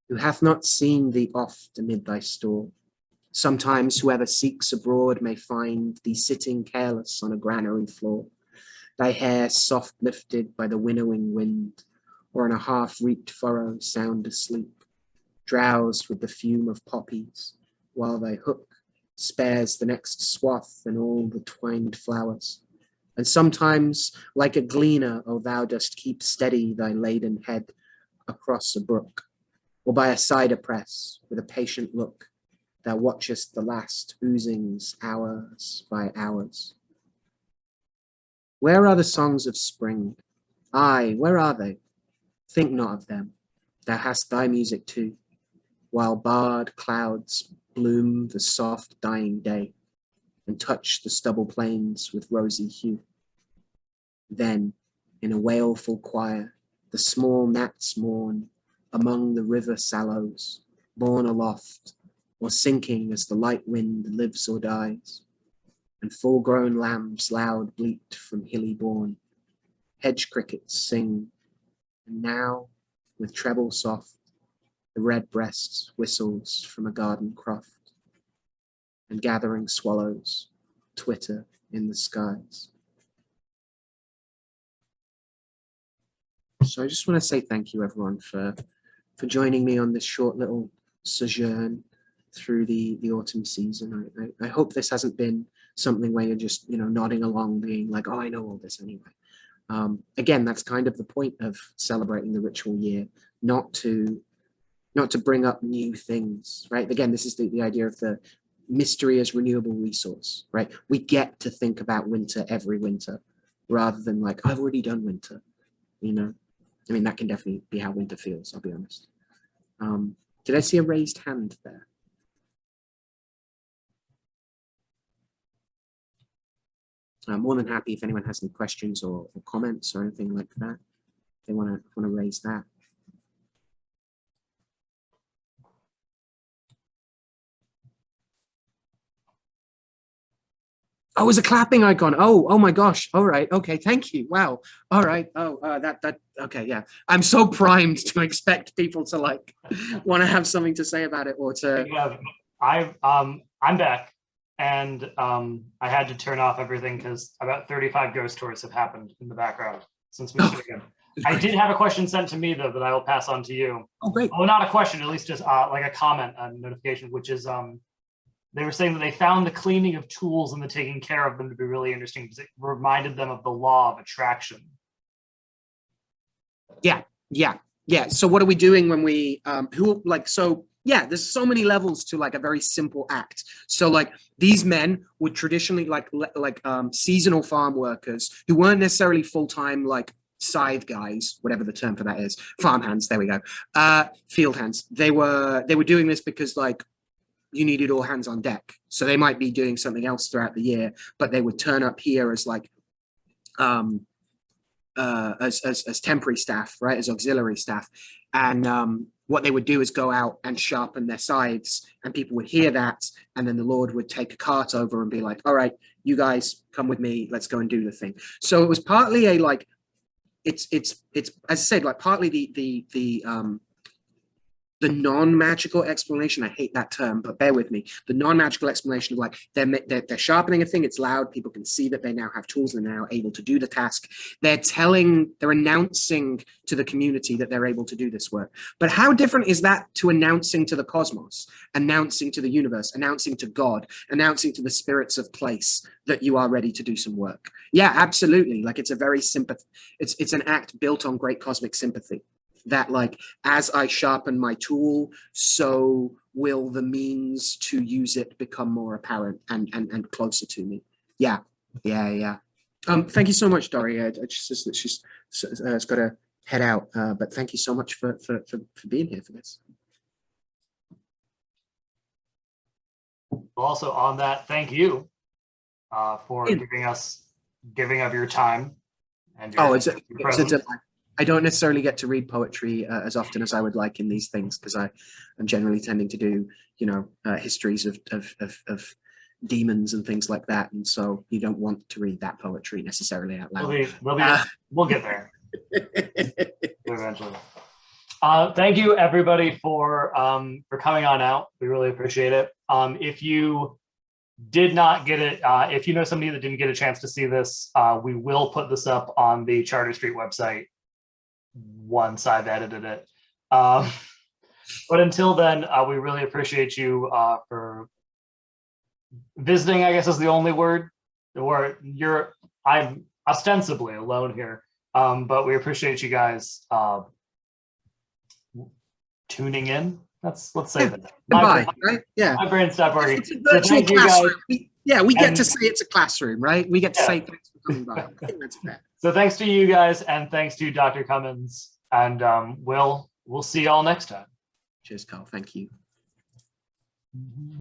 Who hath not seen thee oft amid thy store? Sometimes whoever seeks abroad may find thee sitting careless on a granary floor, thy hair soft lifted by the winnowing wind, or in a half-reaped furrow sound asleep, drowsed with the fume of poppies, while thy hook spares the next swath and all the twined flowers. And sometimes, like a gleaner, O thou dost keep steady thy laden head across a brook, or by a cider press, with a patient look, thou watchest the last oozings hours by hours. Where are the songs of spring? Aye, where are they? Think not of them. Thou hast thy music too, while barred clouds bloom the soft dying day, and touch the stubble plains with rosy hue. Then, in a wailful choir, the small gnats mourn among the river sallows, borne aloft, or sinking as the light wind lives or dies, and full-grown lambs loud bleat from hilly bourne. Hedge crickets sing, and now, with treble soft, the red breast whistles from a garden croft, and gathering swallows twitter in the skies. So I just want to say thank you, everyone, for joining me on this short little sojourn through the autumn season. I hope this hasn't been something where you're just, nodding along, being like, oh, I know all this anyway. Again, that's kind of the point of celebrating the ritual year, not to bring up new things, right? Again, this is the idea of the mystery as renewable resource, right? We get to think about winter every winter rather than like, I've already done winter, I mean, that can definitely be how winter feels, I'll be honest. Did I see a raised hand there? I'm more than happy if anyone has any questions or comments or anything like that. If they want to raise that. Oh, it's a clapping icon. Oh my gosh. All right. Okay. Thank you. Wow. All right. Oh, okay. Yeah. I'm so primed to expect people to like want to have something to say about it or to. Yeah, I'm back, and I had to turn off everything because about 35 ghost tours have happened in the background since we started. I did have a question sent to me though that I will pass on to you. Oh, great. Well, not a question, at least just like a comment, a notification, which is they were saying that they found the cleaning of tools and the taking care of them to be really interesting because it reminded them of the law of attraction. Yeah. So what are we doing when we there's so many levels to like a very simple act. So like these men would traditionally like seasonal farm workers who weren't necessarily full-time like scythe guys, whatever the term for that is, farm hands, there we go, field hands. They were doing this because like you needed all hands on deck. So they might be doing something else throughout the year, but they would turn up here as like as temporary staff, right, as auxiliary staff. And what they would do is go out and sharpen their scythes, and people would hear that, and then the Lord would take a cart over and be like, all right, you guys come with me, let's go and do the thing. So it was partly a like, it's as I said, like partly the non-magical explanation. I hate that term, but bear with me. The non-magical explanation of like they're sharpening a thing, it's loud, people can see that they now have tools and they're now able to do the task. They're announcing to the community that they're able to do this work. But how different is that to announcing to the cosmos, announcing to the universe, announcing to God, announcing to the spirits of place that you are ready to do some work? Yeah, absolutely. Like it's a very it's an act built on great cosmic sympathy. That like, as I sharpen my tool, so will the means to use it become more apparent and closer to me. Yeah. Thank you so much, Dory. She's got to head out, but thank you so much for being here for this. Also on that, thank you for giving up your time. And it's a delight. I don't necessarily get to read poetry as often as I would like in these things because I'm generally tending to do, histories of demons and things like that. And so you don't want to read that poetry necessarily out loud. We'll get there eventually. Thank you everybody for coming on out. We really appreciate it. If you did not get it, if you know somebody that didn't get a chance to see this, we will put this up on the Charter Street website once I've edited it. But until then, we really appreciate you for visiting, I guess is the only word. I'm ostensibly alone here, but we appreciate you guys tuning in. Let's say that. Goodbye, right? Yeah. My brain stopped working. It's a virtual classroom. Yeah, we get And- to say it's a classroom, right? We get to Yeah. say thanks for coming by. I think that's fair. So thanks to you guys, and thanks to Dr. Cummins, and we'll see y'all next time. Cheers, Carl. Thank you.